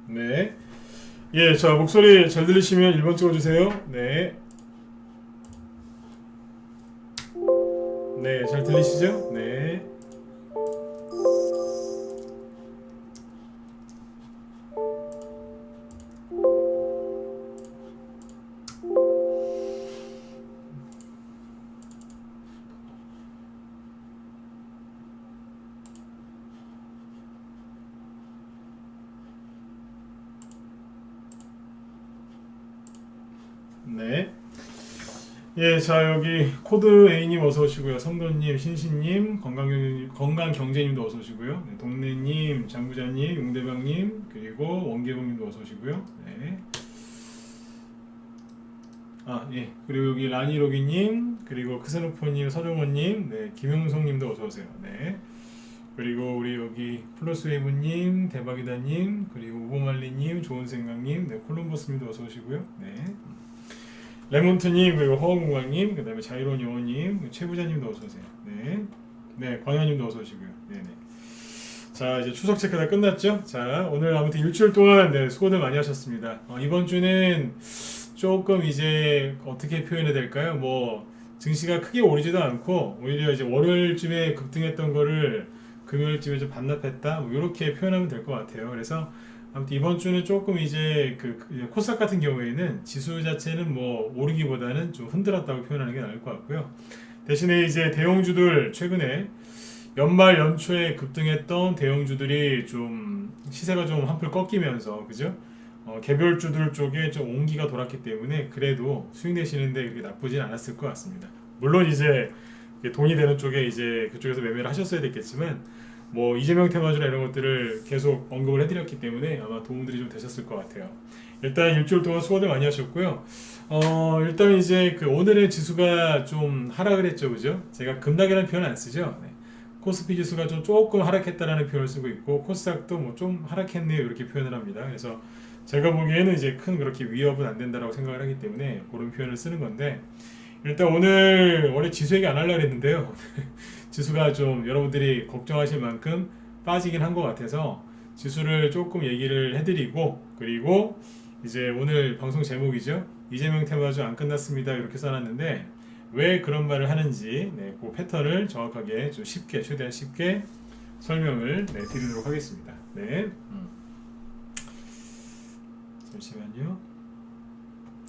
네. 예, 자, 목소리 잘 들리시면 1번 찍어주세요. 네. 네, 잘 들리시죠? 네. 네. 예, 자, 여기 코드 A님 어서 오시고요. 성도님, 신신님, 건강경제님도 어서 오시고요. 네, 동네님, 장부자님, 용대방님, 그리고 원계봉님도 어서 오시고요. 네. 아, 예. 그리고 여기 라니로기님, 그리고 크세노포님, 서정원님, 네, 김용성님도 어서 오세요. 네. 그리고 우리 여기 플러스웨이브님, 대박이다님, 그리고 우보말리님, 좋은생각님, 네, 콜럼버스님도 어서 오시고요. 네. 레몬트님, 그리고 허허공광님, 그 다음에 자이론 요원님, 최부자님도 어서 오세요. 네. 네, 광현님도 어서 오시고요. 네네. 자, 이제 추석 체크 다 끝났죠? 자, 오늘 아무튼 일주일 동안 네, 수고들 많이 하셨습니다. 이번 주는 조금 이제 어떻게 표현해야 될까요? 뭐 증시가 크게 오르지도 않고 오히려 이제 월요일쯤에 급등했던 거를 금요일쯤에 좀 반납했다. 뭐 이렇게 표현하면 될 것 같아요. 그래서 아무튼 이번 주는 조금 이제 코스닥 같은 경우에는 지수 자체는 뭐 오르기보다는 좀 흔들었다고 표현하는 게 나을 것 같고요. 대신에 이제 대형주들 최근에 연말 연초에 급등했던 대형주들이 좀 시세가 좀 한풀 꺾이면서 그죠? 개별주들 쪽에 좀 온기가 돌았기 때문에 그래도 수익 내시는데 그렇게 나쁘진 않았을 것 같습니다. 물론 이제 돈이 되는 쪽에 이제 그쪽에서 매매를 하셨어야 됐겠지만 뭐 이재명 테마주나 이런 것들을 계속 언급을 해드렸기 때문에 아마 도움들이 좀 되셨을 것 같아요. 일단 일주일 동안 수고들 많이 하셨고요. 일단 이제 오늘의 지수가 좀 하락을 했죠, 그죠? 제가 급락이라는 표현 안 쓰죠. 네. 코스피 지수가 좀 조금 하락했다라는 표현을 쓰고 있고 코스닥도 뭐 좀 하락했네요 이렇게 표현을 합니다. 그래서 제가 보기에는 이제 큰 그렇게 위협은 안 된다라고 생각을 하기 때문에 그런 표현을 쓰는 건데 일단 오늘 원래 지수 얘기 안 하려고 했는데요. 지수가 좀 여러분들이 걱정하실 만큼 빠지긴 한 것 같아서 지수를 조금 얘기를 해드리고 그리고 이제 오늘 방송 제목이죠. 이재명 테마주 안 끝났습니다 이렇게 써놨는데 왜 그런 말을 하는지 네, 그 패턴을 정확하게 좀 쉽게 최대한 쉽게 설명을 네, 드리도록 하겠습니다. 네. 잠시만요.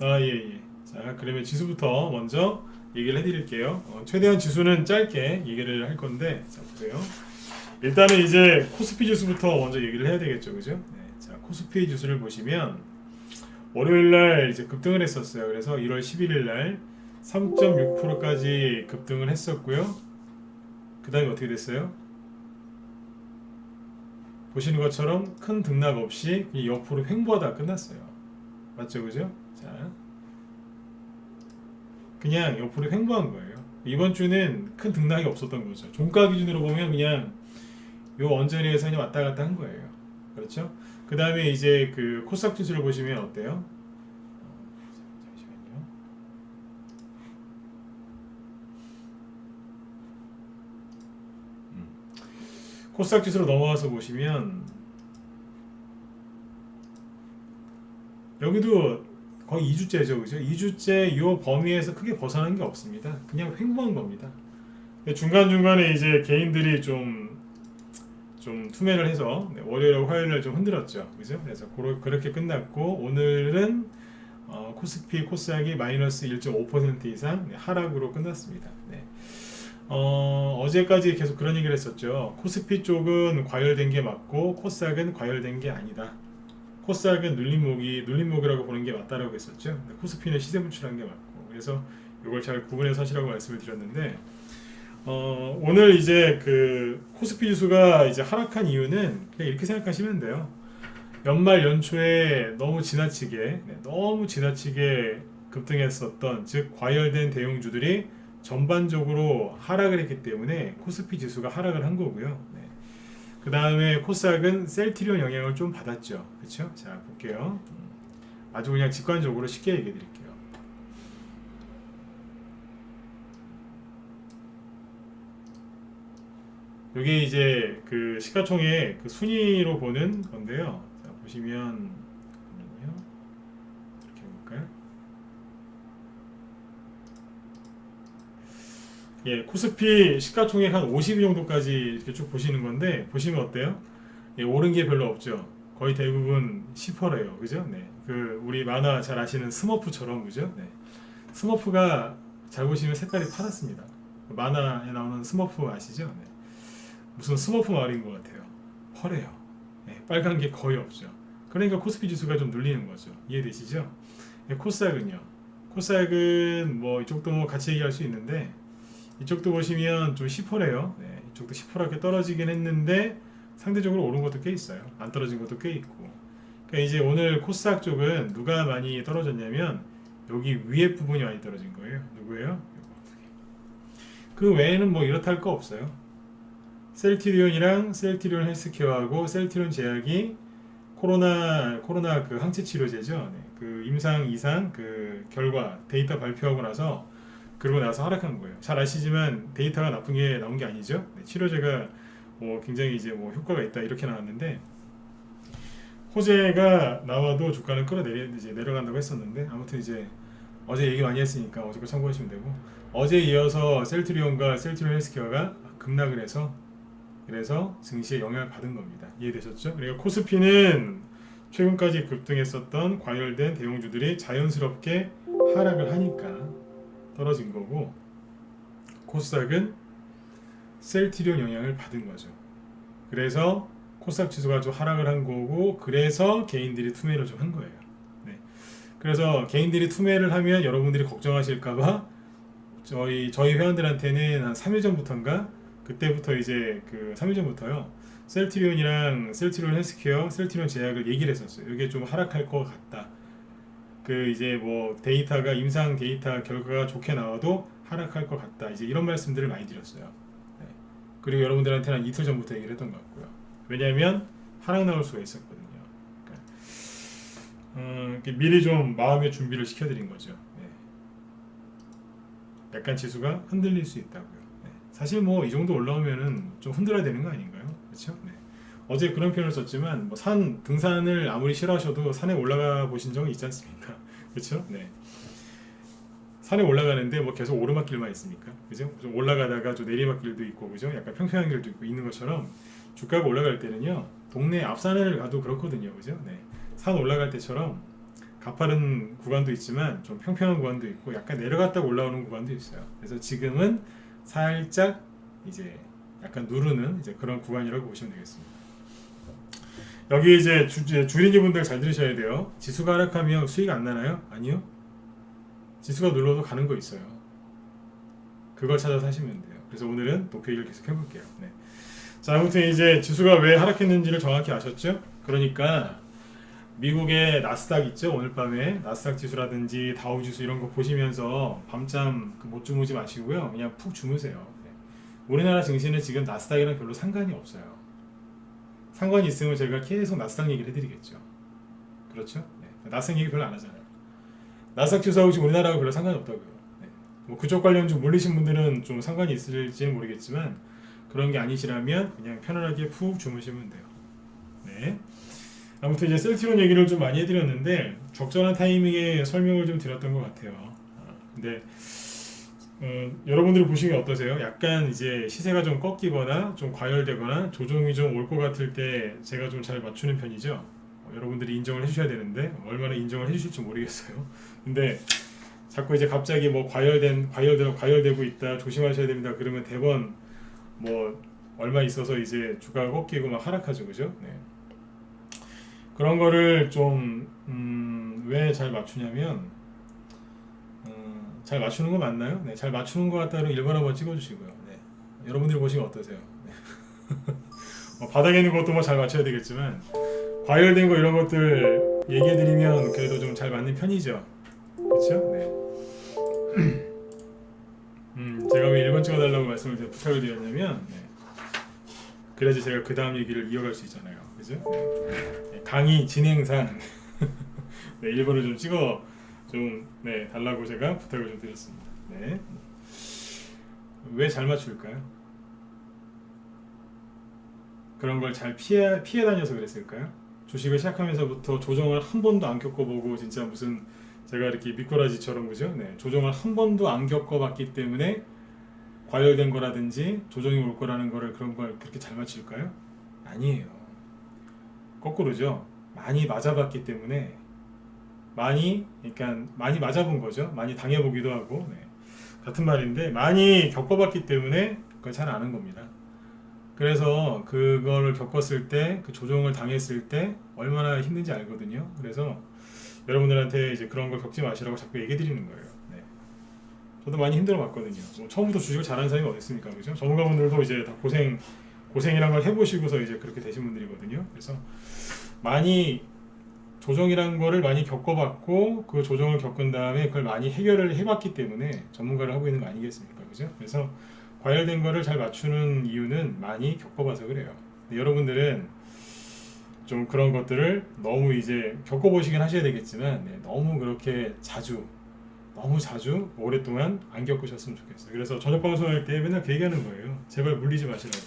아, 예, 예. 자, 그러면 지수부터 먼저 얘기를 해드릴게요. 최대한 지수는 짧게 얘기를 할 건데, 자, 보세요. 일단은 이제 코스피 지수부터 먼저 얘기를 해야 되겠죠, 그죠? 네, 자, 코스피 지수를 보시면 월요일 날 이제 급등을 했었어요. 그래서 1월 11일 날 3.6%까지 급등을 했었고요. 그 다음에 어떻게 됐어요? 보시는 것처럼 큰 등락 없이 옆으로 횡보하다 끝났어요. 맞죠, 그죠? 자, 그냥 옆으로 횡보한 거예요. 이번 주는 큰 등락이 없었던 거죠. 종가 기준으로 보면 그냥 요 언저리에서 그냥 왔다 갔다 한 거예요. 그렇죠? 그 다음에 이제 코스닥 지수를 보시면 어때요? 잠시만요. 코스닥 지수로 넘어와서 보시면 여기도 거의 2주째죠, 그죠? 2주째 이 범위에서 크게 벗어난 게 없습니다. 그냥 횡보한 겁니다. 중간중간에 이제 개인들이 좀 투매를 해서 월요일하고 화요일날 좀 흔들었죠, 그죠? 그래서 그렇게 끝났고 오늘은 코스피 코스닥이 마이너스 1.5% 이상 하락으로 끝났습니다. 네. 어제까지 계속 그런 얘기를 했었죠. 코스피 쪽은 과열된 게 맞고 코스닥은 과열된 게 아니다. 코스닥은 눌림목이라고 보는 게 맞다라고 했었죠. 코스피는 시세 분출한 게 맞고 그래서 이걸 잘 구분해서 하시라고 말씀을 드렸는데 오늘 이제 코스피 지수가 이제 하락한 이유는 그냥 이렇게 생각하시면 돼요. 연말 연초에 너무 지나치게 급등했었던 즉 과열된 대형주들이 전반적으로 하락을 했기 때문에 코스피 지수가 하락을 한 거고요. 네. 그 다음에 코스닥은 셀트리온 영향을 좀 받았죠. 그렇죠? 자 볼게요. 아주 그냥 직관적으로 쉽게 얘기해 드릴게요. 이게 이제 시가총액 순위로 보는 건데요. 자, 보시면 잠깐만요. 이렇게 해볼까요? 예, 코스피 시가총액 한 50위 정도까지 이렇게 쭉 보시는 건데 보시면 어때요? 예, 오른 게 별로 없죠. 거의 대부분 10%예요. 그죠? 네. 그 우리 만화 잘 아시는 스머프처럼 그죠? 네. 스머프가 잘 보시면 색깔이 파랗습니다. 만화에 나오는 스머프 아시죠? 네. 무슨 스머프 마을인 것 같아요. 펄해요. 네. 빨간 게 거의 없죠. 그러니까 코스피 지수가 좀 눌리는 거죠. 이해되시죠? 네, 코스닥은요. 코스닥은 뭐 이쪽도 뭐 같이 얘기할 수 있는데 이쪽도 보시면 좀 10%래요. 네, 이쪽도 10%게 떨어지긴 했는데 상대적으로 오른 것도 꽤 있어요. 안 떨어진 것도 꽤 있고. 그러니까 이제 오늘 코스닥 쪽은 누가 많이 떨어졌냐면 여기 위에 부분이 많이 떨어진 거예요. 누구예요? 그 외에는 뭐 이렇다 할 거 없어요. 셀트리온이랑 셀트리온 헬스케어하고 셀트리온 제약이 코로나 그 항체 치료제죠. 네, 그 임상 이상 그 결과 데이터 발표하고 나서 그러고 나서 하락한 거예요. 잘 아시지만 데이터가 나쁜 게 나온 게 아니죠. 네, 치료제가 뭐 굉장히 이제 뭐 효과가 있다 이렇게 나왔는데 호재가 나와도 주가는 이제 내려간다고 했었는데 아무튼 이제 어제 얘기 많이 했으니까 어제 거 참고하시면 되고 어제 이어서 셀트리온과 셀트리온 헬스케어가 급락을 해서 그래서 증시에 영향을 받은 겁니다. 이해되셨죠? 그리고 코스피는 최근까지 급등했었던 과열된 대형주들이 자연스럽게 하락을 하니까 떨어진 거고 코스닥은 셀트리온 영향을 받은 거죠. 그래서 코스닥 지수가 좀 하락을 한 거고 그래서 개인들이 투매를 좀 한 거예요. 네. 그래서 개인들이 투매를 하면 여러분들이 걱정하실까봐 저희 회원들한테는 한 3일 전부터인가 그때부터 이제 그 3일 전부터요 셀트리온이랑 셀트리온 헬스케어, 셀트리온 제약을 얘기를 했었어요. 이게 좀 하락할 것 같다. 그 이제 뭐 데이터가 임상 데이터 결과가 좋게 나와도 하락할 것 같다. 이제 이런 말씀들을 많이 드렸어요. 네. 그리고 여러분들한테는 한 이틀 전부터 얘기를 했던 것 같고요. 왜냐하면 하락 나올 수가 있었거든요. 그러니까 미리 좀 마음의 준비를 시켜드린 거죠. 네. 약간 지수가 흔들릴 수 있다고요. 네. 사실 뭐 이 정도 올라오면은 좀 흔들어야 되는 거 아닌가요? 그렇죠? 네. 어제 그런 표현을 썼지만 뭐 등산을 아무리 싫어하셔도 산에 올라가 보신 적은 있지 않습니까? 그렇죠? 네. 산에 올라가는데 뭐 계속 오르막길만 있습니까? 그죠? 좀 올라가다가 좀 내리막길도 있고 그죠? 약간 평평한 길도 있고 있는 것처럼 주가가 올라갈 때는요 동네 앞산을 가도 그렇거든요. 그죠? 네. 산 올라갈 때처럼 가파른 구간도 있지만 좀 평평한 구간도 있고 약간 내려갔다 올라오는 구간도 있어요. 그래서 지금은 살짝 이제 약간 누르는 이제 그런 구간이라고 보시면 되겠습니다. 여기 이제 주린이분들 잘 들으셔야 돼요. 지수가 하락하면 수익 안 나나요? 아니요. 지수가 눌러도 가는 거 있어요. 그걸 찾아서 하시면 돼요. 그래서 오늘은 목표 얘기를 계속 해볼게요. 네. 자, 아무튼 이제 지수가 왜 하락했는지를 정확히 아셨죠? 그러니까 미국의 나스닥 있죠? 오늘 밤에 나스닥 지수라든지 다우 지수 이런 거 보시면서 밤잠 못 주무지 마시고요. 그냥 푹 주무세요. 네. 우리나라 증시는 지금 나스닥이랑 별로 상관이 없어요. 상관이 있으면 제가 계속 나스닥 얘기를 해드리겠죠. 그렇죠? 네. 나스닥 얘기 별로 안 하잖아요. 나스닥 지수하고 지금 우리나라하고 별로 상관이 없다고요. 네. 뭐 그쪽 관련주 몰리신 분들은 좀 상관이 있을지는 모르겠지만 그런 게 아니시라면 그냥 편안하게 푹 주무시면 돼요. 네. 아무튼 이제 셀트리온 얘기를 좀 많이 해드렸는데 적절한 타이밍에 설명을 좀 드렸던 것 같아요. 근데 여러분들이 보시면 어떠세요? 약간 이제 시세가 좀 꺾이거나 좀 과열되거나 조정이 좀 올 것 같을 때 제가 좀 잘 맞추는 편이죠. 여러분들이 인정을 해주셔야 되는데 얼마나 인정을 해주실지 모르겠어요. 근데 자꾸 이제 갑자기 뭐 과열되고 있다 조심하셔야 됩니다. 그러면 대번 뭐 얼마 있어서 이제 주가가 꺾이고 막 하락하죠, 그죠? 네. 그런 거를 좀 왜 잘 맞추냐면 잘 맞추는 거 맞나요? 네, 잘 맞추는 거 같다로 1번 한번 찍어주시고요. 네. 여러분들이 보시면 어떠세요? 네. 바닥에 있는 것도 뭐 잘 맞춰야 되겠지만 과열된 거 이런 것들 얘기해드리면 그래도 좀 잘 맞는 편이죠. 그렇죠? 네. 제가 왜 1번 찍어달라고 부탁을 드렸냐면 네. 그래야지 제가 그 다음 얘기를 이어갈 수 있잖아요. 그죠? 네. 강의 진행상 네, 1번을 좀 찍어 네, 달라고 제가 부탁을 좀 드렸습니다. 네. 왜 잘 맞출까요? 그런 걸 잘 피해 다녀서 그랬을까요? 주식을 시작하면서부터 조정을 한 번도 안 겪어보고 진짜 무슨 제가 이렇게 미꾸라지처럼 그죠? 네, 조정을 한 번도 안 겪어봤기 때문에 과열된 거라든지 조정이 올 거라는 거를 그런 걸 그렇게 잘 맞힐까요? 아니에요. 거꾸로죠. 많이 맞아봤기 때문에 그러니까 많이 맞아본 거죠. 많이 당해보기도 하고 같은 말인데 많이 겪어봤기 때문에 그걸 잘 아는 겁니다. 그래서 그걸 겪었을 때 그 조정을 당했을 때 얼마나 힘든지 알거든요. 그래서 여러분들한테 이제 그런 걸 겪지 마시라고 자꾸 얘기 드리는 거예요. 네. 저도 많이 힘들어 봤거든요. 뭐 처음부터 주식을 잘하는 사람이 어디 있습니까, 그죠? 전문가분들도 이제 다 고생이란 걸 해보시고서 이제 그렇게 되신 분들이거든요. 그래서 많이 조정이라는 거를 많이 겪어봤고 그 조정을 겪은 다음에 그걸 많이 해결을 해봤기 때문에 전문가를 하고 있는 거 아니겠습니까, 그죠? 그래서 과열된 거를 잘 맞추는 이유는 많이 겪어봐서 그래요. 여러분들은 좀 그런 것들을 너무 이제 겪어보시긴 하셔야 되겠지만 너무 그렇게 너무 자주 오랫동안 안 겪으셨으면 좋겠어요. 그래서 저녁 방송할 때 맨날 그 얘기하는 거예요. 제발 물리지 마시라고.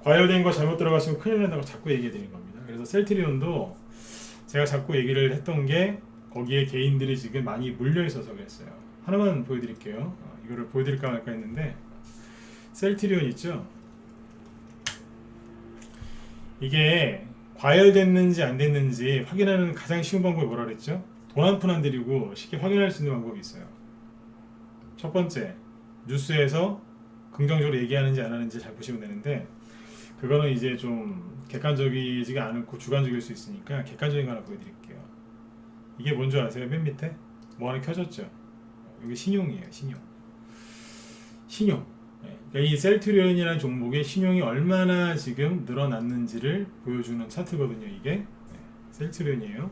과열된 거 잘못 들어가시면 큰일 난다고 자꾸 얘기해 드리는 겁니다. 그래서 셀트리온도 제가 자꾸 얘기를 했던 게 거기에 개인들이 지금 많이 물려 있어서 그랬어요. 하나만 보여드릴게요. 이거를 보여드릴까 말까 했는데 셀트리온 있죠? 이게 과열됐는지 안 됐는지 확인하는 가장 쉬운 방법이 뭐라 그랬죠? 돈 한 푼 안 들이고 쉽게 확인할 수 있는 방법이 있어요. 첫 번째, 뉴스에서 긍정적으로 얘기하는지 안 하는지 잘 보시면 되는데 그거는 이제 좀 객관적이지가 않고 주관적일 수 있으니까 객관적인 거 하나 보여드릴게요. 이게 뭔지 아세요? 맨 밑에 뭐 하나 켜졌죠? 여기 신용이에요. 신용. 그러니까 이 셀트리온이라는 종목의 신용이 얼마나 지금 늘어났는지를 보여주는 차트거든요. 이게 셀트리온이에요.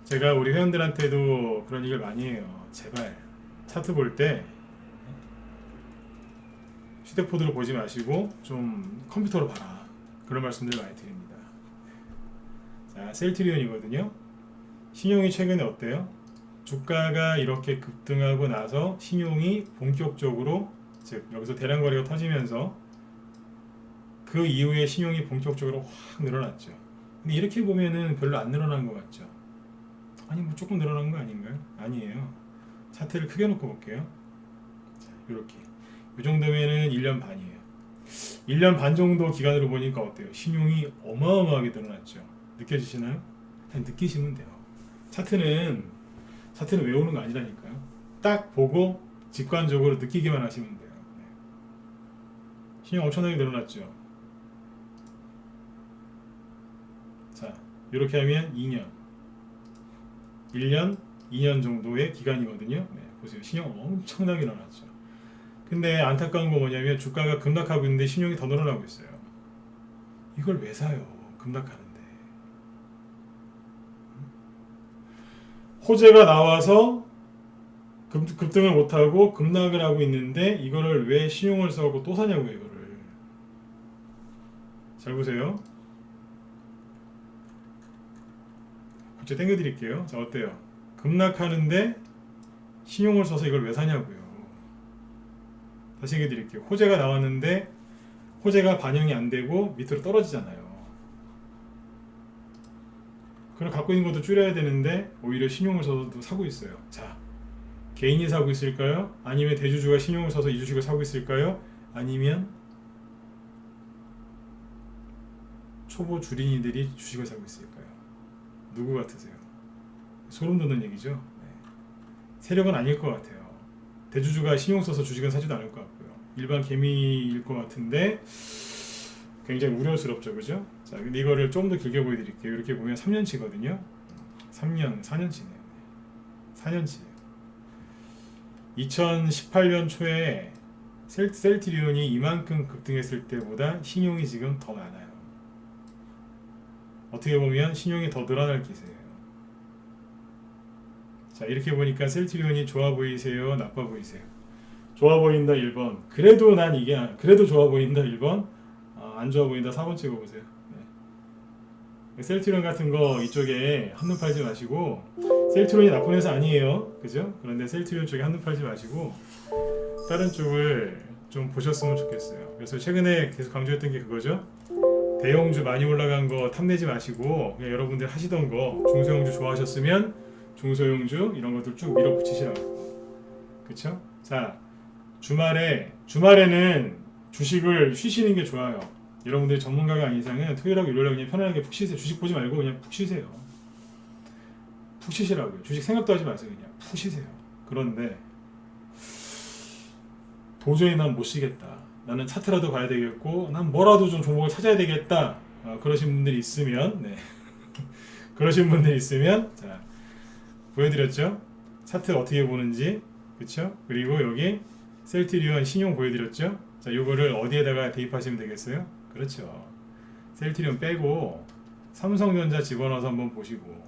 제가 우리 회원들한테도 그런 얘기를 많이 해요. 제발 차트 볼 때 휴대폰으로 보지 마시고 좀 컴퓨터로 봐라. 그런 말씀들 많이 드립니다. 자, 셀트리온이거든요. 신용이 최근에 어때요? 주가가 이렇게 급등하고 나서 신용이 본격적으로 즉 여기서 대량 거래가 터지면서 그 이후에 신용이 본격적으로 확 늘어났죠. 근데 이렇게 보면은 별로 안 늘어난 것 같죠. 아니 뭐 조금 늘어난 거 아닌가요? 아니에요. 차트를 크게 놓고 볼게요. 자, 이렇게 이 정도면은 1년 반이에요. 1년 반 정도 기간으로 보니까 어때요? 신용이 어마어마하게 늘어났죠. 느껴지시나요? 그냥 느끼시면 돼요. 차트는 외우는 거 아니라니까요. 딱 보고 직관적으로 느끼기만 하시면 돼요. 신용 엄청나게 늘어났죠. 자, 이렇게 하면 2년, 1년, 2년 정도의 기간이거든요. 보세요. 신용 엄청나게 늘어났죠. 근데 안타까운 거 뭐냐면 주가가 급락하고 있는데 신용이 더 늘어나고 있어요. 이걸 왜 사요? 급락하는데. 호재가 나와서 급등을 못하고 급락을 하고 있는데 이거를 왜 신용을 써갖고 또 사냐고요. 이거를 잘 보세요. 고쳐 당겨드릴게요. 자, 어때요? 급락하는데 신용을 써서 이걸 왜 사냐고요. 다시 얘기해드릴게요. 호재가 나왔는데 호재가 반영이 안 되고 밑으로 떨어지잖아요. 그럼 갖고 있는 것도 줄여야 되는데 오히려 신용을 써서도 사고 있어요. 자, 개인이 사고 있을까요? 아니면 대주주가 신용을 써서 이 주식을 사고 있을까요? 아니면 초보 주린이들이 주식을 사고 있을까요? 누구 같으세요? 소름 돋는 얘기죠. 네. 세력은 아닐 것 같아요. 대주주가 신용 써서 주식은 사지도 않을 것 같고요. 일반 개미일 것 같은데 굉장히 우려스럽죠, 그죠? 자, 근데 이거를 좀 더 길게 보여드릴게요. 이렇게 보면 3년치거든요. 3년, 4년치네요. 4년치예요. 2018년 초에 셀트리온이 이만큼 급등했을 때보다 신용이 지금 더 많아요. 어떻게 보면 신용이 더 늘어날 기세예요. 자, 이렇게 보니까 셀트리온이 좋아 보이세요? 나빠 보이세요? 좋아 보인다 1번. 그래도 좋아 보인다 1번. 안 좋아 보인다 4번 찍어보세요. 네. 셀트리온 같은 거 이쪽에 한눈 팔지 마시고, 셀트리온이 나쁜 회사 아니에요. 그죠? 그런데 셀트리온 쪽에 한눈 팔지 마시고 다른 쪽을 좀 보셨으면 좋겠어요. 그래서 최근에 계속 강조했던 게 그거죠. 대형주 많이 올라간 거 탐내지 마시고 그냥 여러분들 하시던 거 중소형주 좋아하셨으면 중소형주 이런 것들 쭉 밀어붙이시라고. 그쵸? 자, 주말에는 주식을 쉬시는 게 좋아요. 여러분들이 전문가가 아닌 이상은 토요일하고 일요일하고 그냥 편안하게 푹 쉬세요. 주식 보지 말고 그냥 푹 쉬세요. 푹 쉬시라고요. 주식 생각도 하지 마세요. 그냥 푹 쉬세요. 그런데 도저히 난 못 쉬겠다. 나는 차트라도 봐야 되겠고 난 뭐라도 좀 종목을 찾아야 되겠다. 그러신 분들이 있으면 네. 그러신 분들이 있으면 자 보여드렸죠? 차트 어떻게 보는지 그쵸? 그리고 여기 셀트리온 신용 보여드렸죠? 자 요거를 어디에다가 대입하시면 되겠어요? 그렇죠. 셀트리온 빼고 삼성전자 집어넣어서 한번 보시고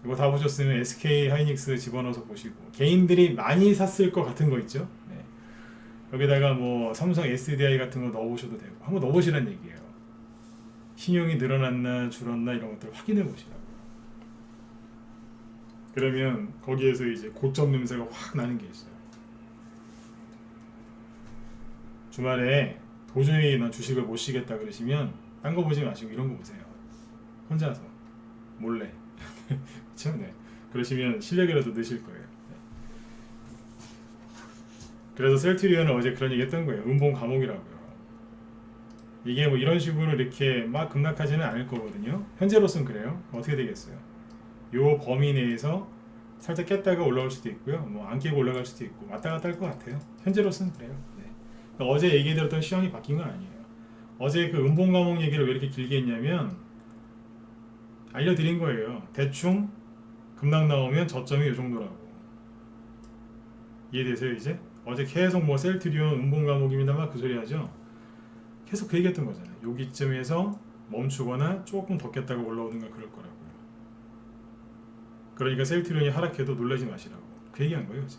이거 다 보셨으면 SK 하이닉스 집어넣어서 보시고 개인들이 많이 샀을 것 같은 거 있죠? 네. 여기다가 뭐 삼성 SDI 같은 거 넣어보셔도 되고 한번 넣어보시란 얘기예요. 신용이 늘어났나 줄었나 이런 것들 확인해 보시라고. 그러면 거기에서 이제 고점 냄새가 확 나는 게 있어요. 주말에 도저히 난 주식을 못 쉬겠다 그러시면 딴 거 보지 마시고 이런 거 보세요. 혼자서 몰래. 그렇죠? 네. 그러시면 실력이라도 느실 거예요. 네. 그래서 셀트리온은 어제 그런 얘기 했던 거예요. 음봉 감옥이라고요. 이게 뭐 이런 식으로 이렇게 막 급락하지는 않을 거거든요. 현재로서는 그래요. 어떻게 되겠어요? 요 범위 내에서 살짝 깼다가 올라올 수도 있고요. 뭐 안 깨고 올라갈 수도 있고 왔다 갔다 할 것 같아요. 현재로서는 그래요. 네. 그러니까 어제 얘기해드렸던 시황이 바뀐 건 아니에요. 어제 그 음봉 감옥 얘기를 왜 이렇게 길게 했냐면 알려드린 거예요. 대충 급락 나오면 저점이 이 정도라고. 이해되세요 이제? 어제 계속 뭐 셀트리온 음봉 감옥입니다 막 그 소리 하죠. 계속 그 얘기했던 거잖아요. 여기쯤에서 멈추거나 조금 더 깼다가 올라오든가 그럴 거라고요. 그러니까 셀트리온이 하락해도 놀라지 마시라고 그 얘기한 거예요 어제.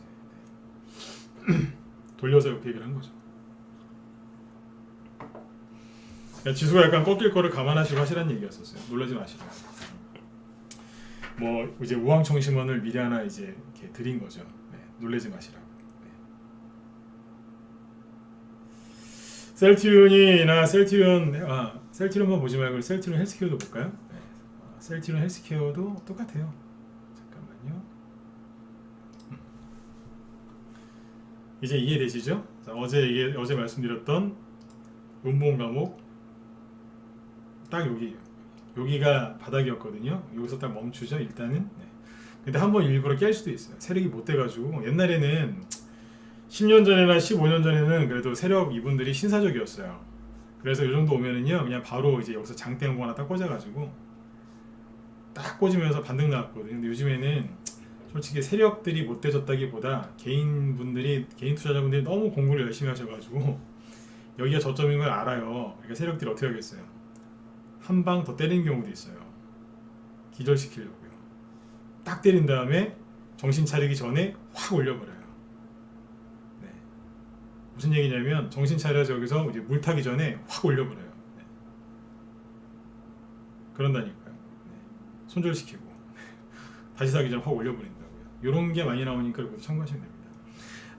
돌려서 그 얘기를 한 거죠. 그러니까 지수가 약간 꺾일 거를 감안하시고 하시라는 얘기였었어요. 놀라지 마시라고. 뭐 이제 우황청심원을 미리 하나 이제 이렇게 드린 거죠. 네, 놀라지 마시라고. 네. 셀트리온만 보지 말고 셀트리온 헬스케어도 볼까요? 네. 셀트리온 헬스케어도 똑같아요. 잠깐만요. 이제 이해되시죠? 자, 어제 말씀드렸던 음봉 감옥 딱 여기가 바닥이었거든요. 여기서 딱 멈추죠 일단은. 네. 근데 한번 일부러 깰 수도 있어요. 세력이 못 돼가지고 옛날에는 10년 전이나 15년 전에는 그래도 세력 이분들이 신사적이었어요. 그래서 이 정도 오면은요 그냥 바로 이제 여기서 장대 연고 하나 딱 꽂아가지고 딱 꽂으면서 반등 나왔거든요. 근데 요즘에는 솔직히 세력들이 못 돼졌다기보다 개인 투자자분들이 너무 공부를 열심히 하셔가지고 여기가 저점인 걸 알아요. 그러니까 세력들이 어떻게 하겠어요? 한 방 더 때리는 경우도 있어요. 기절시키려고요. 딱 때린 다음에 정신 차리기 전에 확 올려버려요. 네. 무슨 얘기냐면 정신 차려서 여기서 이제 물 타기 전에 확 올려버려요. 네. 그런다니까요. 네. 손절시키고 다시 사기 전에 확 올려버린다고요. 이런 게 많이 나오니까 이것도 참고하시면 됩니다.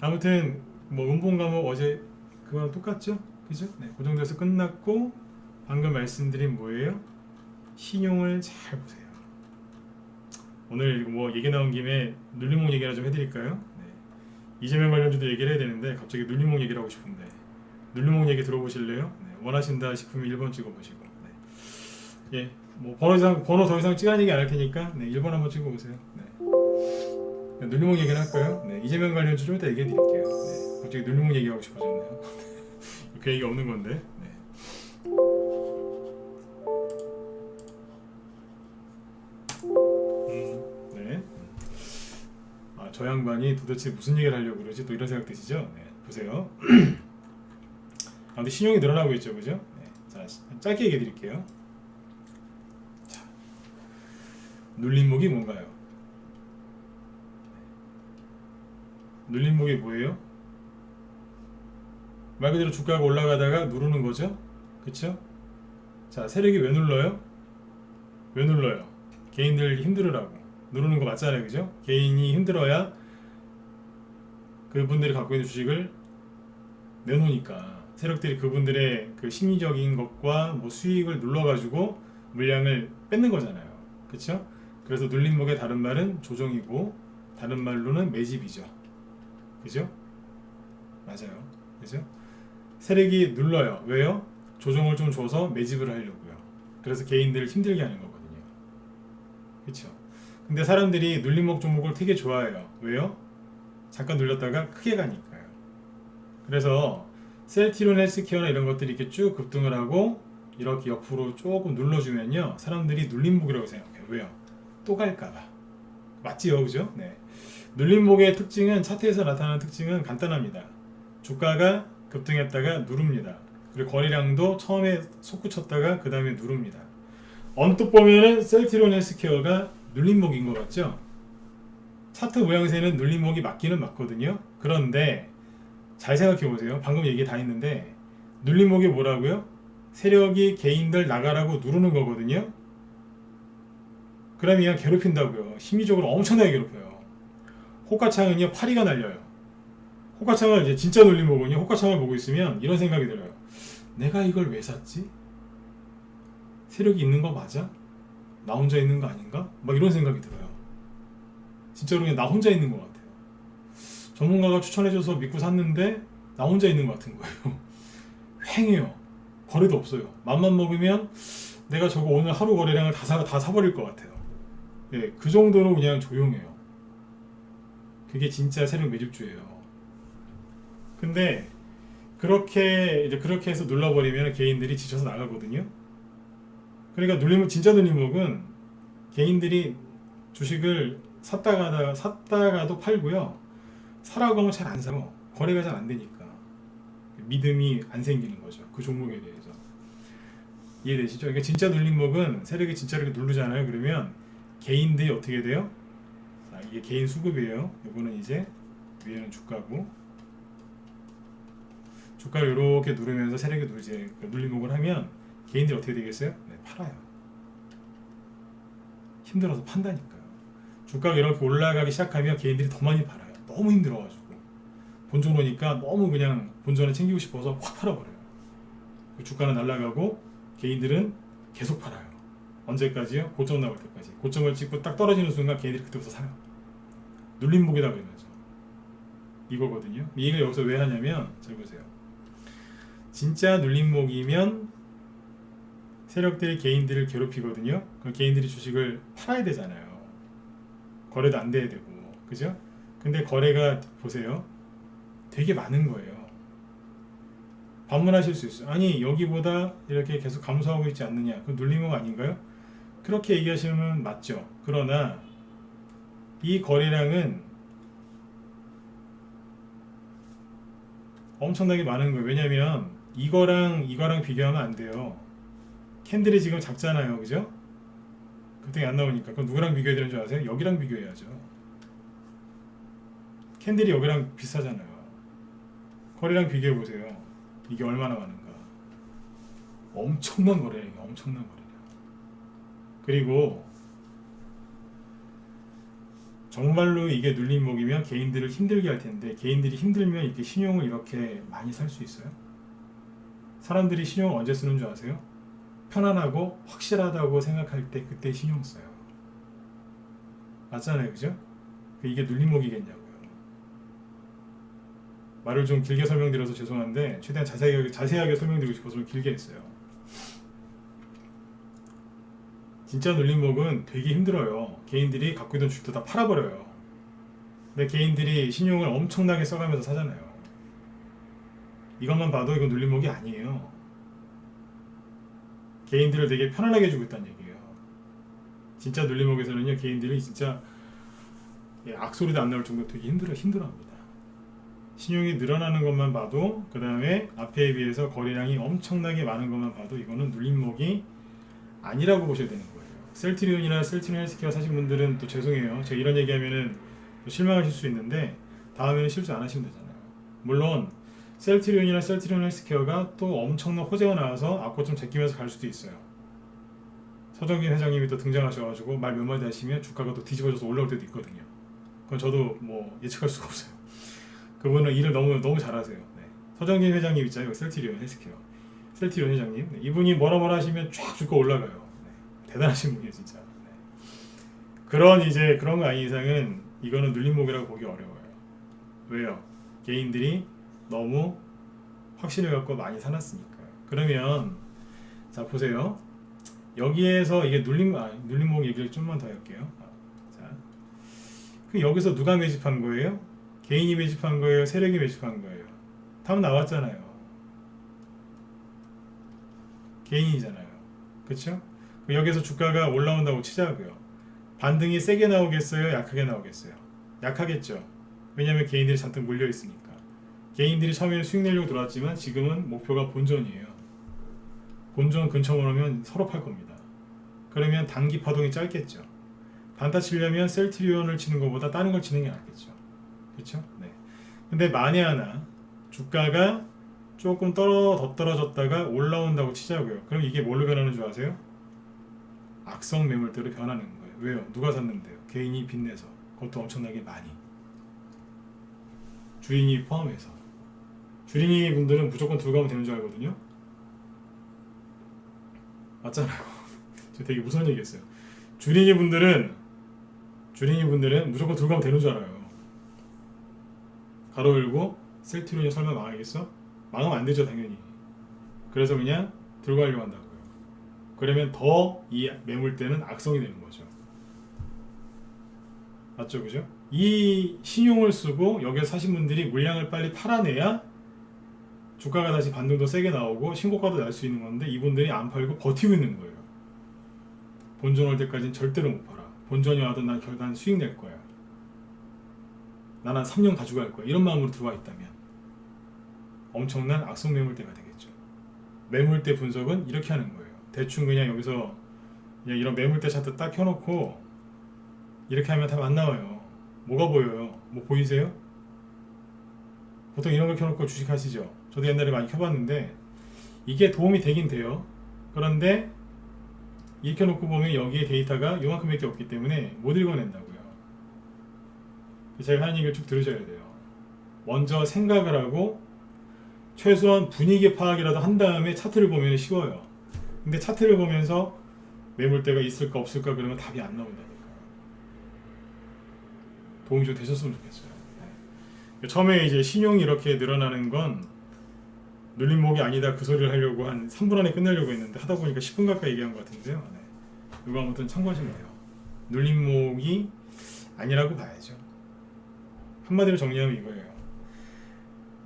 아무튼 뭐 음봉 감옥 어제 그거랑 똑같죠? 그죠? 네. 그 정도에서 끝났고 방금 말씀드린 뭐예요? 신용을 잘 보세요. 오늘 뭐 얘기 나온 김에 눌림목 얘기나 좀 해드릴까요? 네. 이재명 관련주도 얘기를 해야 되는데 갑자기 눌림목 얘기를 하고 싶은데 눌림목 얘기 들어보실래요? 네. 원하신다 싶으면 1번 찍어보시고 네. 예, 뭐 번호 더 이상 찍어는 얘기 안 할 테니까 네, 1번 한번 찍어보세요. 네. 눌림목 얘기를 할까요? 네. 이재명 관련주 좀 이따 얘기해 드릴게요. 네. 갑자기 눌림목 얘기하고 싶어졌네요. 그 얘기 없는 건데. 네. 네. 저 양반이 도대체 무슨 얘기를 하려고 그러지? 또 이런 생각 드시죠? 네. 보세요. 아무튼 신용이 늘어나고 있죠, 그죠? 네. 자, 짧게 얘기해 드릴게요. 자, 눌림목이 뭔가요? 눌림목이 뭐예요? 말 그대로 주가가 올라가다가 누르는 거죠? 그쵸? 자, 세력이 왜 눌러요? 왜 눌러요? 개인들 힘들으라고 누르는 거 맞잖아요, 그죠? 개인이 힘들어야 그분들이 갖고 있는 주식을 내놓으니까 세력들이 그분들의 그 심리적인 것과 뭐 수익을 눌러가지고 물량을 뺏는 거잖아요. 그렇죠? 그래서 눌림목의 다른 말은 조정이고 다른 말로는 매집이죠. 그죠? 맞아요. 그죠? 세력이 눌러요. 왜요? 조정을 좀 줘서 매집을 하려고요. 그래서 개인들을 힘들게 하는 거거든요. 그렇죠? 근데 사람들이 눌림목 종목을 되게 좋아해요. 왜요? 잠깐 눌렸다가 크게 가니까요. 그래서 셀트리온 헬스케어나 이런 것들이 이렇게 쭉 급등을 하고 이렇게 옆으로 조금 눌러주면요, 사람들이 눌림목이라고 생각해요. 왜요? 또 갈까봐. 맞지요, 그죠? 네. 눌림목의 특징은, 차트에서 나타나는 특징은 간단합니다. 주가가 급등했다가 누릅니다. 그리고 거래량도 처음에 솟구쳤다가 그 다음에 누릅니다. 언뜻 보면은 셀트리온 헬스케어가 눌림목인 것 같죠? 차트 모양새는 눌림목이 맞기는 맞거든요. 그런데 잘 생각해 보세요. 방금 얘기 다 했는데 눌림목이 뭐라고요? 세력이 개인들 나가라고 누르는 거거든요. 그러면 괴롭힌다고요. 심리적으로 엄청나게 괴롭혀요. 호가창은요, 파리가 날려요. 호가창을 이제 진짜 눌림목은요, 호가창을 보고 있으면 이런 생각이 들어요. 내가 이걸 왜 샀지? 세력이 있는 거 맞아? 나 혼자 있는 거 아닌가? 막 이런 생각이 들어요. 진짜로 그냥 나 혼자 있는 것 같아요. 전문가가 추천해줘서 믿고 샀는데 나 혼자 있는 것 같은 거예요. 횡해요. 거래도 없어요. 맘만 먹으면 내가 저거 오늘 하루 거래량을 다 사버릴 것 같아요. 네, 그 정도로 그냥 조용해요. 그게 진짜 세력 매집주예요. 근데 그렇게 해서 눌러버리면 개인들이 지쳐서 나가거든요. 그러니까 진짜 눌림목은 개인들이 주식을 샀다가도 팔고요. 사라고 하면 잘 안 사고 거래가 잘 안 되니까 믿음이 안 생기는 거죠. 그 종목에 대해서. 이해되시죠? 그러니까 진짜 눌림목은 세력이 진짜 이렇게 누르잖아요. 그러면 개인들이 어떻게 돼요? 자, 이게 개인 수급이에요. 이거는 이제 위에는 주가고, 주가를 이렇게 누르면서 세력이 이제 눌림목을 하면 개인들이 어떻게 되겠어요? 네, 팔아요. 힘들어서 판다니까요. 주가가 이렇게 올라가기 시작하면 개인들이 더 많이 팔아요. 너무 힘들어가지고 본전 오니까 너무 그냥 본전을 챙기고 싶어서 확 팔아버려요. 주가는 날아가고 개인들은 계속 팔아요. 언제까지요? 고점 나올 때까지. 고점을 찍고 딱 떨어지는 순간 개인들이 그때부터 사요. 눌림목이다 그러면서. 이거거든요. 이 얘기를 여기서 왜 하냐면, 잘 보세요. 진짜 눌림목이면 세력들이 개인들을 괴롭히거든요. 그럼 개인들이 주식을 팔아야 되잖아요. 거래도 안 돼야 되고, 그죠? 근데 거래가 보세요, 되게 많은 거예요. 반문하실 수 있어요. 아니, 여기보다 이렇게 계속 감소하고 있지 않느냐, 그건 눌림목 아닌가요? 그렇게 얘기하시면 맞죠. 그러나 이 거래량은 엄청나게 많은 거예요. 왜냐면 이거랑 비교하면 안 돼요. 캔들이 지금 작잖아요, 그죠? 급등이 안 나오니까. 그럼 누구랑 비교해야 되는 줄 아세요? 여기랑 비교해야죠. 캔들이 여기랑 비슷하잖아요. 거래량 비교해 보세요. 이게 얼마나 많은가. 엄청난 거래량이에요. 엄청난 거래량. 그리고 정말로 이게 눌림목이면 개인들을 힘들게 할 텐데, 개인들이 힘들면 이렇게 신용을 이렇게 많이 살 수 있어요? 사람들이 신용을 언제 쓰는 줄 아세요? 편안하고 확실하다고 생각할 때, 그때 신용 써요. 맞잖아요, 그죠? 이게 눌림목이겠냐고요. 말을 좀 길게 설명드려서 죄송한데 최대한 자세하게 설명드리고 싶어서 좀 길게 했어요. 진짜 눌림목은 되게 힘들어요. 개인들이 갖고 있던 주식도 다 팔아버려요. 근데 개인들이 신용을 엄청나게 써가면서 사잖아요. 이것만 봐도 이건 눌림목이 아니에요. 개인들을 되게 편안하게 해주고 있다는 얘기예요. 진짜 눌림목에서는요, 개인들이 진짜 악소리도 안 나올 정도로 되게 힘들어합니다. 신용이 늘어나는 것만 봐도, 그 다음에 앞에 비해서 거래량이 엄청나게 많은 것만 봐도 이거는 눌림목이 아니라고 보셔야 되는 거예요. 셀트리온이나 셀트리온 헬스케어 사신 분들은 또 죄송해요. 제가 이런 얘기하면은 실망하실 수 있는데 다음에는 실수 안 하시면 되잖아요. 물론 셀트리온이나 셀트리온 헬스케어가 또 엄청난 호재가 나와서 앞고점 제끼면서 갈 수도 있어요. 서정진 회장님이 또 등장하셔가지고 말 몇 마디 하시면 주가가 또 뒤집어져서 올라올 때도 있거든요. 그건 저도 뭐 예측할 수가 없어요. 그분은 일을 너무 잘하세요. 네. 서정진 회장님 있잖아요. 셀트리온 헬스케어. 셀트리온 회장님. 네, 이분이 뭐라 하시면 쫙 주가 올라가요. 네, 대단하신 분이에요, 진짜. 네. 그런 거 아닌 이상은 이거는 눌림목이라고 보기 어려워요. 왜요? 개인들이 너무 확신을 갖고 많이 사놨으니까요. 그러면 자 보세요. 여기에서 이게 눌림목 얘기를 좀만 더 할게요. 자, 그 여기서 누가 매집한 거예요? 개인이 매집한 거예요? 세력이 매집한 거예요? 답 나왔잖아요. 개인이잖아요. 그쵸? 여기서 주가가 올라온다고 치자고요. 반등이 세게 나오겠어요? 약하게 나오겠어요? 약하겠죠. 왜냐하면 개인들이 잔뜩 물려 있으니까. 개인들이 처음에는 수익 내려고 들어왔지만 지금은 목표가 본전이에요. 본전 근처만 오면 서로 팔 겁니다. 그러면 단기 파동이 짧겠죠. 단타 치려면 셀트리온을 치는 것보다 다른 걸 치는 게 낫겠죠. 그렇죠? 네. 근데 만에 하나 주가가 조금 더 떨어졌다가 올라온다고 치자고요. 그럼 이게 뭘로 변하는 줄 아세요? 악성 매물대로 변하는 거예요. 왜요? 누가 샀는데요? 개인이 빚내서. 그것도 엄청나게 많이. 주인이 포함해서. 주인이 분들은 무조건 들고 가면 되는 줄 알거든요. 맞잖아요. 저 되게 무서운 얘기했어요. 주린이 분들은 무조건 들고 가면 되는 줄 알아요. 가로 열고 셀트리온이 설마 망하겠어? 망하면 안 되죠, 당연히. 그래서 그냥 들고 가려고 한다고요. 그러면 더 이 매물대는 악성이 되는 거죠. 맞죠, 그죠? 이 신용을 쓰고 여기에 사신 분들이 물량을 빨리 팔아내야 주가가 다시 반등도 세게 나오고 신고가도 날 수 있는 건데 이분들이 안 팔고 버티고 있는 거예요. 본전 올 때까지는 절대로 못 팔아. 본전이 와도 난 수익 낼 거야. 난 한 3년 가져갈 거야. 이런 마음으로 들어와 있다면 엄청난 악성 매물대가 되겠죠. 매물대 분석은 이렇게 하는 거예요. 대충 그냥 여기서 그냥 이런 매물대 차트 딱 켜놓고 이렇게 하면 답 안 나와요. 뭐가 보여요? 뭐 보이세요? 보통 이런 걸 켜놓고 주식하시죠. 저도 옛날에 많이 켜봤는데 이게 도움이 되긴 돼요. 그런데 이렇게 놓고 보면 여기에 데이터가 요만큼밖에 없기 때문에 못 읽어낸다고요. 제가 하는 얘기를 쭉 들으셔야 돼요. 먼저 생각을 하고 최소한 분위기 파악이라도 한 다음에 차트를 보면 쉬워요. 근데 차트를 보면서 매물대가 있을까 없을까 그러면 답이 안 나온다니까. 도움이 좀 되셨으면 좋겠어요. 네. 처음에 이제 신용이 이렇게 늘어나는 건 눌림목이 아니다 그 소리를 하려고 한 3분 안에 끝내려고 했는데 하다 보니까 10분 가까이 얘기한 것 같은데요. 네. 이거 아무튼 참고하시면 돼요. 눌림목이 아니라고 봐야죠. 한마디로 정리하면 이거예요.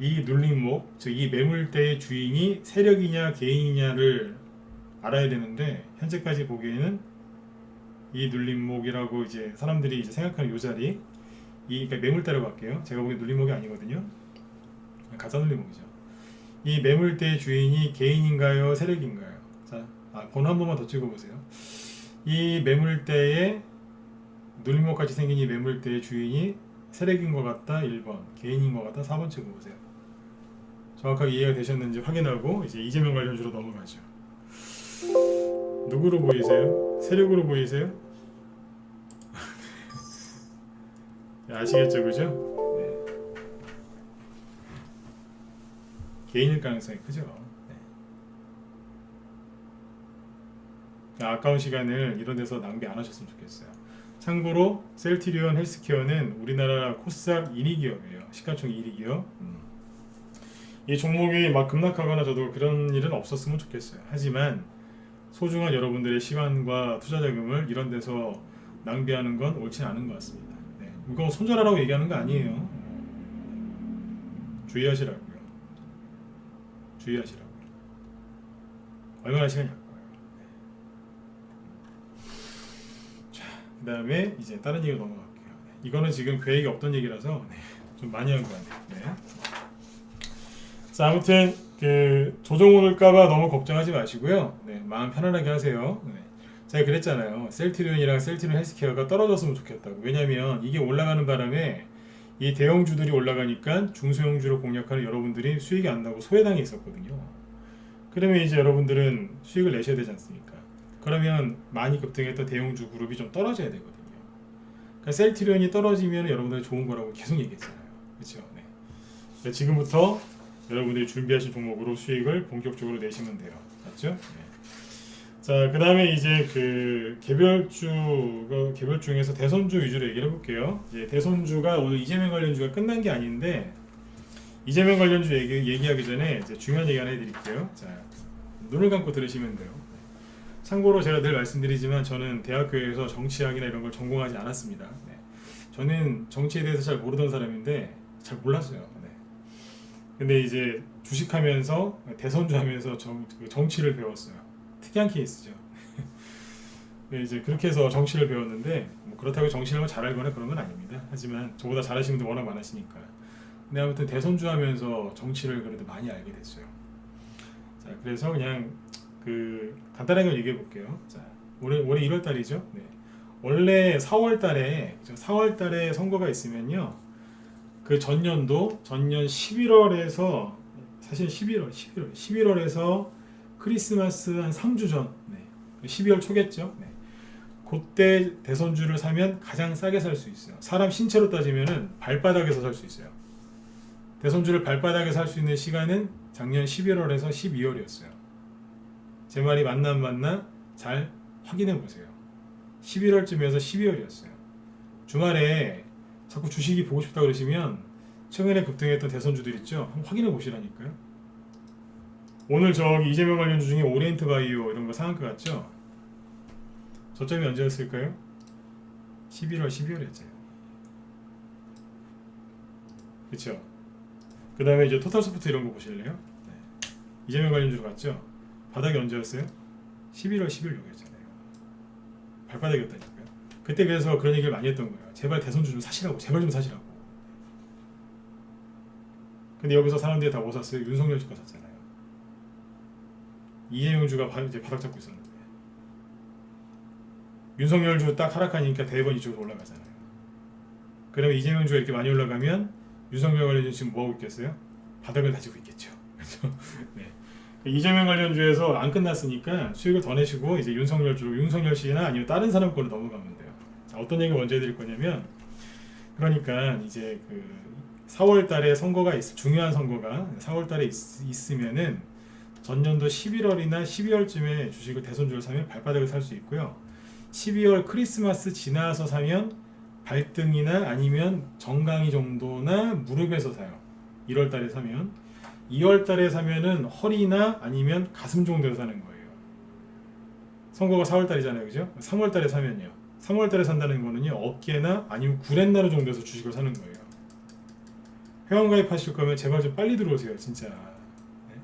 이 눌림목, 즉 이 매물대의 주인이 세력이냐 개인이냐를 알아야 되는데 현재까지 보기에는 이 눌림목이라고 이제 사람들이 이제 생각하는 이 자리, 그러니까 매물대라고 할게요. 제가 보기엔 눌림목이 아니거든요. 가짜 눌림목이죠. 이 매물대의 주인이 개인인가요? 세력인가요? 자, 번호 한 번만 더 찍어보세요. 이 매물대의 눌림목같이 생긴 이 매물대의 주인이 세력인 것 같다 1번, 개인인 것 같다 4번 찍어보세요. 정확하게 이해가 되셨는지 확인하고 이제 이재명 관련주로 넘어가죠. 누구로 보이세요? 세력으로 보이세요? 아시겠죠, 그죠? 네. 개인일 가능성이 크죠. 네. 아까운 시간을 이런 데서 낭비 안 하셨으면 좋겠어요. 참고로 셀트리온 헬스케어는 우리나라 코스닥 1위 기업이에요. 시가총 1위 기업. 이 종목이 막 급락하거나 저도 그런 일은 없었으면 좋겠어요. 하지만 소중한 여러분들의 시간과 투자 자금을 이런 데서 낭비하는 건 옳지 않은 것 같습니다. 네. 이거 손절하라고 얘기하는 거 아니에요. 주의하시라고요. 주의하시라고요. 얼마나 시간이 아까워요. 자, 그 다음에 이제 다른 얘기로 넘어갈게요. 이거는 지금 계획이 없던 얘기라서 좀 많이 한 것 같네요. 자, 아무튼 그 조정 오를까봐 너무 걱정하지 마시고요. 네, 마음 편안하게 하세요. 네. 제가 그랬잖아요. 셀트리온이랑 셀트리온 헬스케어가 떨어졌으면 좋겠다고. 왜냐면 이게 올라가는 바람에 이 대형주들이 올라가니까 중소형주를 공략하는 여러분들이 수익이 안 나고 소외당해 있었거든요. 그러면 이제 여러분들은 수익을 내셔야 되지 않습니까? 그러면 많이 급등했던 대형주 그룹이 좀 떨어져야 되거든요. 그러니까 셀트리온이 떨어지면 여러분들이 좋은 거라고 계속 얘기했잖아요. 그렇죠? 네. 지금부터 여러분들이 준비하신 종목으로 수익을 본격적으로 내시면 돼요. 맞죠? 네. 자, 그 다음에 이제 그 개별 중에서 대선주 위주로 얘기를 해볼게요. 이제 대선주가 오늘 이재명 관련주가 끝난 게 아닌데, 이재명 관련주 얘기하기 전에 이제 중요한 얘기 하나 해드릴게요. 자, 눈을 감고 들으시면 돼요. 참고로 제가 늘 말씀드리지만 저는 대학교에서 정치학이나 이런 걸 전공하지 않았습니다. 네. 저는 정치에 대해서 잘 모르던 사람인데 잘 몰랐어요. 네. 근데 이제 주식하면서 대선주 하면서 정치를 배웠어요. 특이한 케이스죠. 네, 이제 그렇게 해서 정치를 배웠는데 뭐 그렇다고 정치를 잘 알거나 그런 건 아닙니다. 하지만 저보다 잘하시는 분들 워낙 많으시니까. 근데 아무튼 대선주 하면서 정치를 그래도 많이 알게 됐어요. 자, 그래서 그냥 그 간단하게 얘기해 볼게요. 자, 올해 1월 달이죠. 네. 원래 4월 달에 선거가 있으면요. 그 전년 11월에서 사실 11월에서 크리스마스 한 3주 전, 네. 12월 초겠죠. 네. 그때 대선주를 사면 가장 싸게 살 수 있어요. 사람 신체로 따지면은 발바닥에서 살 수 있어요. 대선주를 발바닥에 살 수 있는 시간은 작년 11월에서 12월이었어요. 제 말이 맞나 안 맞나 잘 확인해 보세요. 11월쯤에서 12월이었어요. 주말에 자꾸 주식이 보고 싶다 그러시면 최근에 급등했던 대선주들 있죠? 한번 확인해 보시라니까요. 오늘 저기 이재명 관련주 중에 오리엔트 바이오 이런 거 상한가 같죠? 저점이 언제였을까요? 12월이었잖아요. 그쵸? 그 다음에 이제 토탈소프트 이런 거 보실래요? 네. 이재명 관련주로 갔죠? 바닥이 언제였어요? 11월 16일이었잖아요. 발바닥이었다니까요. 그때 그래서 그런 얘기를 많이 했던 거예요. 제발 대선주 좀 사시라고. 제발 좀 사시라고. 근데 여기서 사람들이 다 뭐 샀어요? 윤석열 주가 샀잖아요. 이재명 주가 이제 바닥 잡고 있었는데 윤석열 주 딱 하락하니까 대번 이쪽으로 올라가잖아요. 그러면 이재명 주가 이렇게 많이 올라가면 윤석열 관련주 지금 뭐 하고 있겠어요? 바닥을 다지고 있겠죠. 그렇죠? 네. 이재명 관련주에서 안 끝났으니까 수익을 더 내시고 이제 윤석열 씨나 아니면 다른 사람 걸로 넘어가면 돼요. 자, 어떤 얘기 먼저 해드릴 거냐면, 그러니까 이제 그 4월 달에 중요한 선거가 4월 달에 있으면은 전년도 11월이나 12월쯤에 주식을 대선주를 사면 발바닥을 살 수 있고요. 12월 크리스마스 지나서 사면 발등이나 아니면 정강이 정도나 무릎에서 사요. 1월 달에 사면. 2월 달에 사면은 허리나 아니면 가슴 정도에서 사는 거예요. 선거가 4월 달이잖아요. 그죠? 3월 달에 사면요. 3월 달에 산다는 거는요. 어깨나 아니면 구렛나루 정도에서 주식을 사는 거예요. 회원가입 하실 거면 제발 좀 빨리 들어오세요. 진짜. 네.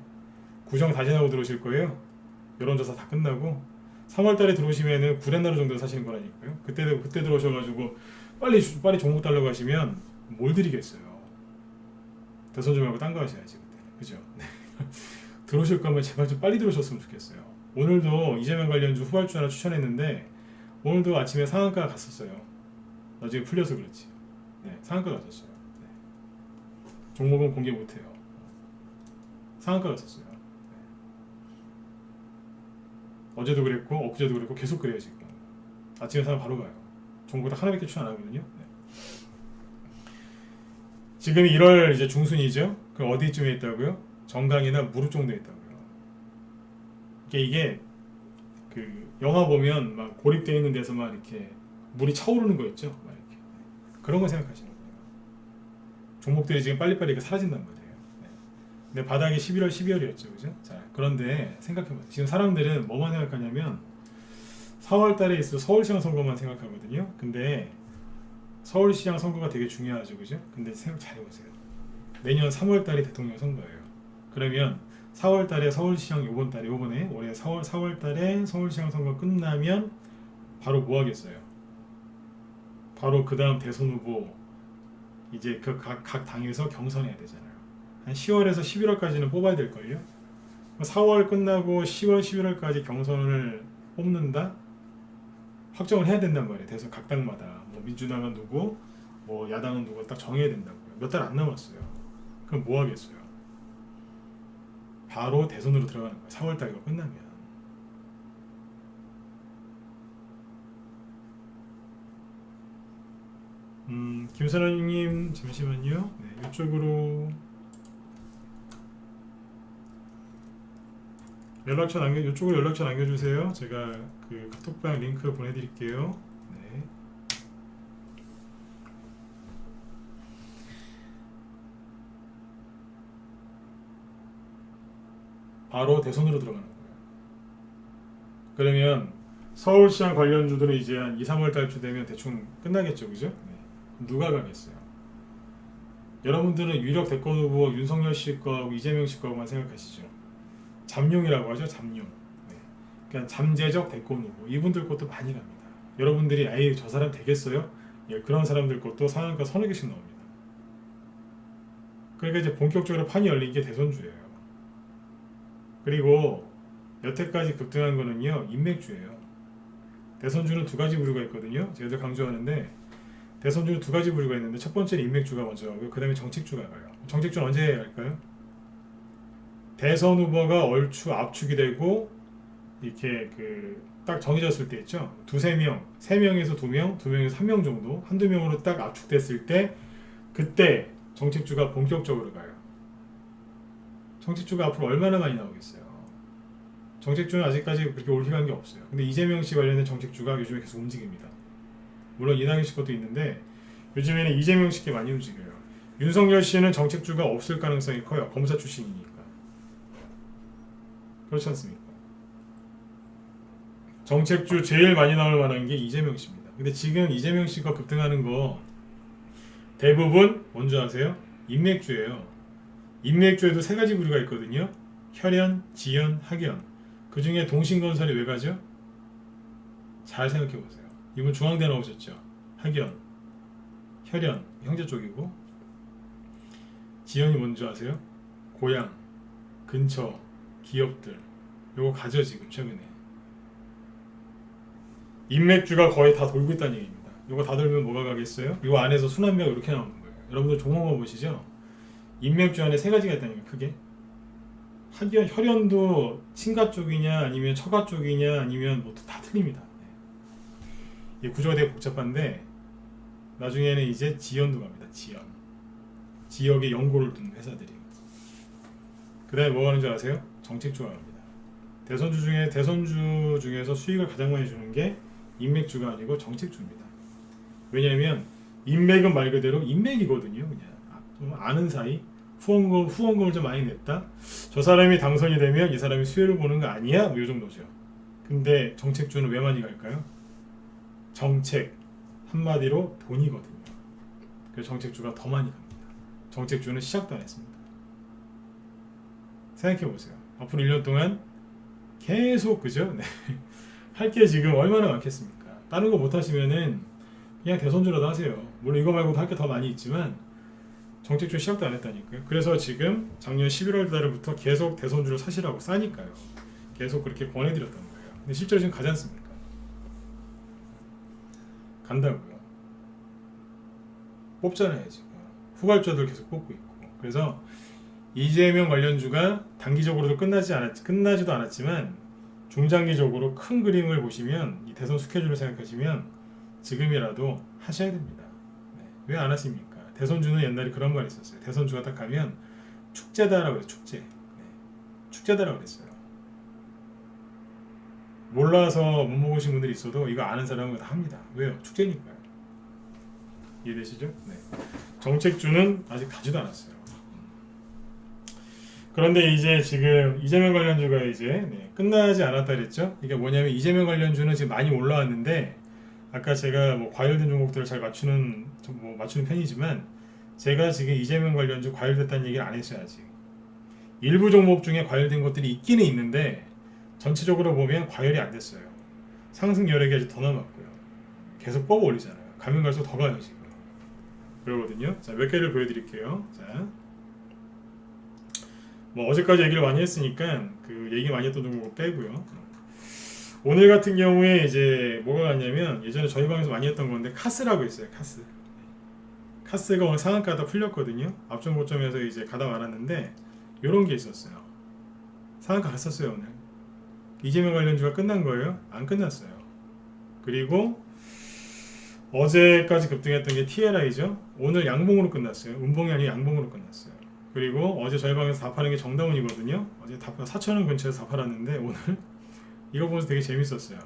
구정 다 지나고 들어오실 거예요. 여론조사 다 끝나고 3월 달에 들어오시면은 구렛나루 정도 사시는 거라니까요. 그때 들어오셔가지고 빨리 종목 달라고 하시면 뭘 드리겠어요. 대선주 말고 딴 거 하셔야지. 그죠? 들어오실 거면 제발 좀 빨리 들어오셨으면 좋겠어요. 오늘도 이재명 관련주 후발주 하나 추천했는데 오늘도 아침에 상한가 갔었어요. 나중에 풀려서 그렇지. 네, 상한가 갔었어요. 네. 종목은 공개 못해요. 상한가 갔었어요. 네. 어제도 그랬고 엊그제도 그랬고 계속 그래요 지금. 아침에 사면 바로 가요. 종목 딱 하나밖에 추천 안 하거든요. 네. 지금 1월 이제 중순이죠. 그 어디쯤에 있다고요? 정강이나 무릎 정도에 있다고요. 이게 그 영화 보면 막 고립되어 있는 데서 막 이렇게 물이 차오르는 거 있죠. 막 이렇게 그런 거 생각하시는 거예요. 종목들이 지금 빨리빨리 사라진단 말이에요. 네. 근데 바닥이 11월, 12월이었죠, 그죠? 자, 그런데 생각해봐요. 지금 사람들은 뭐만 생각하냐면 4월 달에 있을 서울시장 선거만 생각하거든요. 근데 서울시장 선거가 되게 중요하죠, 그죠? 근데 생각 잘 해보세요. 내년 3월 달이 대통령 선거예요. 그러면 4월 달에 서울시장 요번에 올해 4월 달에 서울시장 선거 끝나면 바로 뭐 하겠어요? 바로 그 다음 대선 후보 이제 그 각 당에서 경선해야 되잖아요. 한 10월에서 11월까지는 뽑아야 될걸요? 4월 끝나고 10월, 11월까지 경선을 뽑는다? 확정을 해야 된단 말이에요. 대선 각 당마다 뭐 민주당은 누구, 뭐 야당은 누구 딱 정해야 된다고요. 몇 달 안 남았어요. 그럼 뭐 하겠어요? 바로 대선으로 들어가는 거예요. 4월 달이 끝나면. 김선호님 잠시만요. 네, 이쪽으로 이쪽으로 연락처 남겨주세요. 제가 그 카톡방 링크 보내드릴게요. 네. 바로 대선으로 들어가는 거예요. 그러면 서울시장 관련주들은 이제 한 2, 3월 달쯤 되면 대충 끝나겠죠, 그죠? 네. 누가 가겠어요? 여러분들은 유력 대권 후보 윤석열 씨 거하고 이재명 씨 거하고만 생각하시죠. 잠룡이라고 하죠, 잠룡. 네. 그러니까 잠재적 대권 후보 이분들 것도 많이 갑니다. 여러분들이 아예 저 사람 되겠어요? 예, 그런 사람들 것도 상한가 서너 개씩 나옵니다. 그러니까 이제 본격적으로 판이 열린 게 대선주예요. 그리고 여태까지 급등한 거는요, 인맥주예요. 대선주는 두 가지 부류가 있거든요. 제가 강조하는데 대선주는 두 가지 부류가 있는데 첫 번째는 인맥주가 먼저 가고요. 그 다음에 정책주가 가요. 정책주는 언제 할까요? 대선 후보가 얼추 압축이 되고 이렇게 그 딱 정해졌을 때 있죠. 두세 명, 세 명에서 두 명, 두 명에서 한 명 정도, 한두 명으로 딱 압축됐을 때 그때 정책주가 본격적으로 가요. 정책주가 앞으로 얼마나 많이 나오겠어요. 정책주는 아직까지 그렇게 올라간 게 없어요. 근데 이재명 씨 관련된 정책주가 요즘에 계속 움직입니다. 물론 이낙연 씨 것도 있는데 요즘에는 이재명 씨께 많이 움직여요. 윤석열 씨는 정책주가 없을 가능성이 커요. 검사 출신이니까. 그렇지 않습니까? 정책주 제일 많이 나올 만한 게 이재명 씨입니다. 근데 지금 이재명 씨가 급등하는 거 대부분 뭔지 아세요? 인맥주예요. 인맥주에도 세 가지 부류가 있거든요. 혈연, 지연, 학연. 그 중에 동신건설이 왜 가죠? 잘 생각해 보세요. 이분 중앙대 나오셨죠? 학연, 혈연, 형제 쪽이고, 지연이 뭔지 아세요? 고향, 근처, 기업들. 요거 가죠 지금 최근에. 인맥주가 거의 다 돌고 있다는 얘기입니다. 요거 다 돌면 뭐가 가겠어요? 요 안에서 순환매가 이렇게 나오는 거예요. 여러분들 종목만 보시죠? 인맥주 안에 세 가지가 있다는 얘기예요. 크게. 학연, 혈연도 친가 쪽이냐 아니면 처가 쪽이냐 아니면 뭐 다 틀립니다. 이 구조가 되게 복잡한데 나중에는 이제 지연도 갑니다. 지연. 지역에 연고를 둔 회사들이. 그 다음에 뭐 하는 줄 아세요? 정책주가 갑니다. 대선주 중에서 수익을 가장 많이 주는 게 인맥주가 아니고 정책주입니다. 왜냐하면 인맥은 말 그대로 인맥이거든요. 그냥 아는 사이. 후원금을 좀 많이 냈다. 저 사람이 당선이 되면 이 사람이 수혜를 보는 거 아니야? 뭐 이 정도죠. 근데 정책주는 왜 많이 갈까요? 정책 한마디로 돈이거든요. 그래서 정책주가 더 많이 갑니다. 정책주는 시작도 안 했습니다. 생각해 보세요. 앞으로 1년 동안 계속 그죠? 네. 할 게 지금 얼마나 많겠습니까? 다른 거 못 하시면은 그냥 대선주라도 하세요. 물론 이거 말고도 할 게 더 많이 있지만 정책주 시작도 안 했다니까요. 그래서 지금 작년 11월 달부터 계속 대선주를 사시라고 싸니까요. 계속 그렇게 권해드렸던 거예요. 근데 실제로 지금 가지 않습니까? 간다고요. 뽑잖아요 지금. 후발주들 계속 뽑고 있고. 그래서 이재명 관련주가 단기적으로도 끝나지도 않았지만 중장기적으로 큰 그림을 보시면 이 대선 스케줄을 생각하시면 지금이라도 하셔야 됩니다. 네. 왜 안 하십니까? 대선주는 옛날에 그런 말이 있었어요. 대선주가 딱 가면 축제다라고 그랬어요. 축제. 네. 축제다라고 그랬어요. 몰라서 못 먹으신 분들이 있어도 이거 아는 사람은 다 합니다. 왜요? 축제니까요. 이해되시죠? 네. 정책주는 아직 가지도 않았어요. 그런데 이제 지금 이재명 관련주가 이제 끝나지 않았다 그랬죠? 이게 뭐냐면 이재명 관련주는 지금 많이 올라왔는데 아까 제가 뭐 과열된 종목들을 잘 맞추는 편이지만 제가 지금 이재명 관련주 과열됐다는 얘기를 안 했어요 아직. 일부 종목 중에 과열된 것들이 있기는 있는데 전체적으로 보면 과열이 안 됐어요. 상승 여력이 아직 더 남았고요. 계속 뽑아 올리잖아요. 가면 갈수록 더 가요 지금. 그러거든요. 자, 몇 개를 보여드릴게요. 자, 뭐 어제까지 얘기를 많이 했으니까 그 얘기 많이 했던 종목 빼고요. 오늘 같은 경우에 이제 뭐가 같냐면 예전에 저희 방에서 많이 했던 건데 카스라고 있어요. 카스가 오늘 상한가다 풀렸거든요. 앞전 고점에서 이제 가다 말았는데 이런 게 있었어요. 상한가 갔었어요 오늘. 이재명 관련주가 끝난 거예요? 안 끝났어요. 그리고 어제까지 급등했던 게 TLI죠. 오늘 양봉으로 끝났어요. 음봉이 아니라 양봉으로 끝났어요. 그리고 어제 저희 방에서 다 파는 게 정다운이거든요. 어제 다 4,000원 근처에서 다 팔았는데 오늘 이거 보면서 되게 재밌었어요.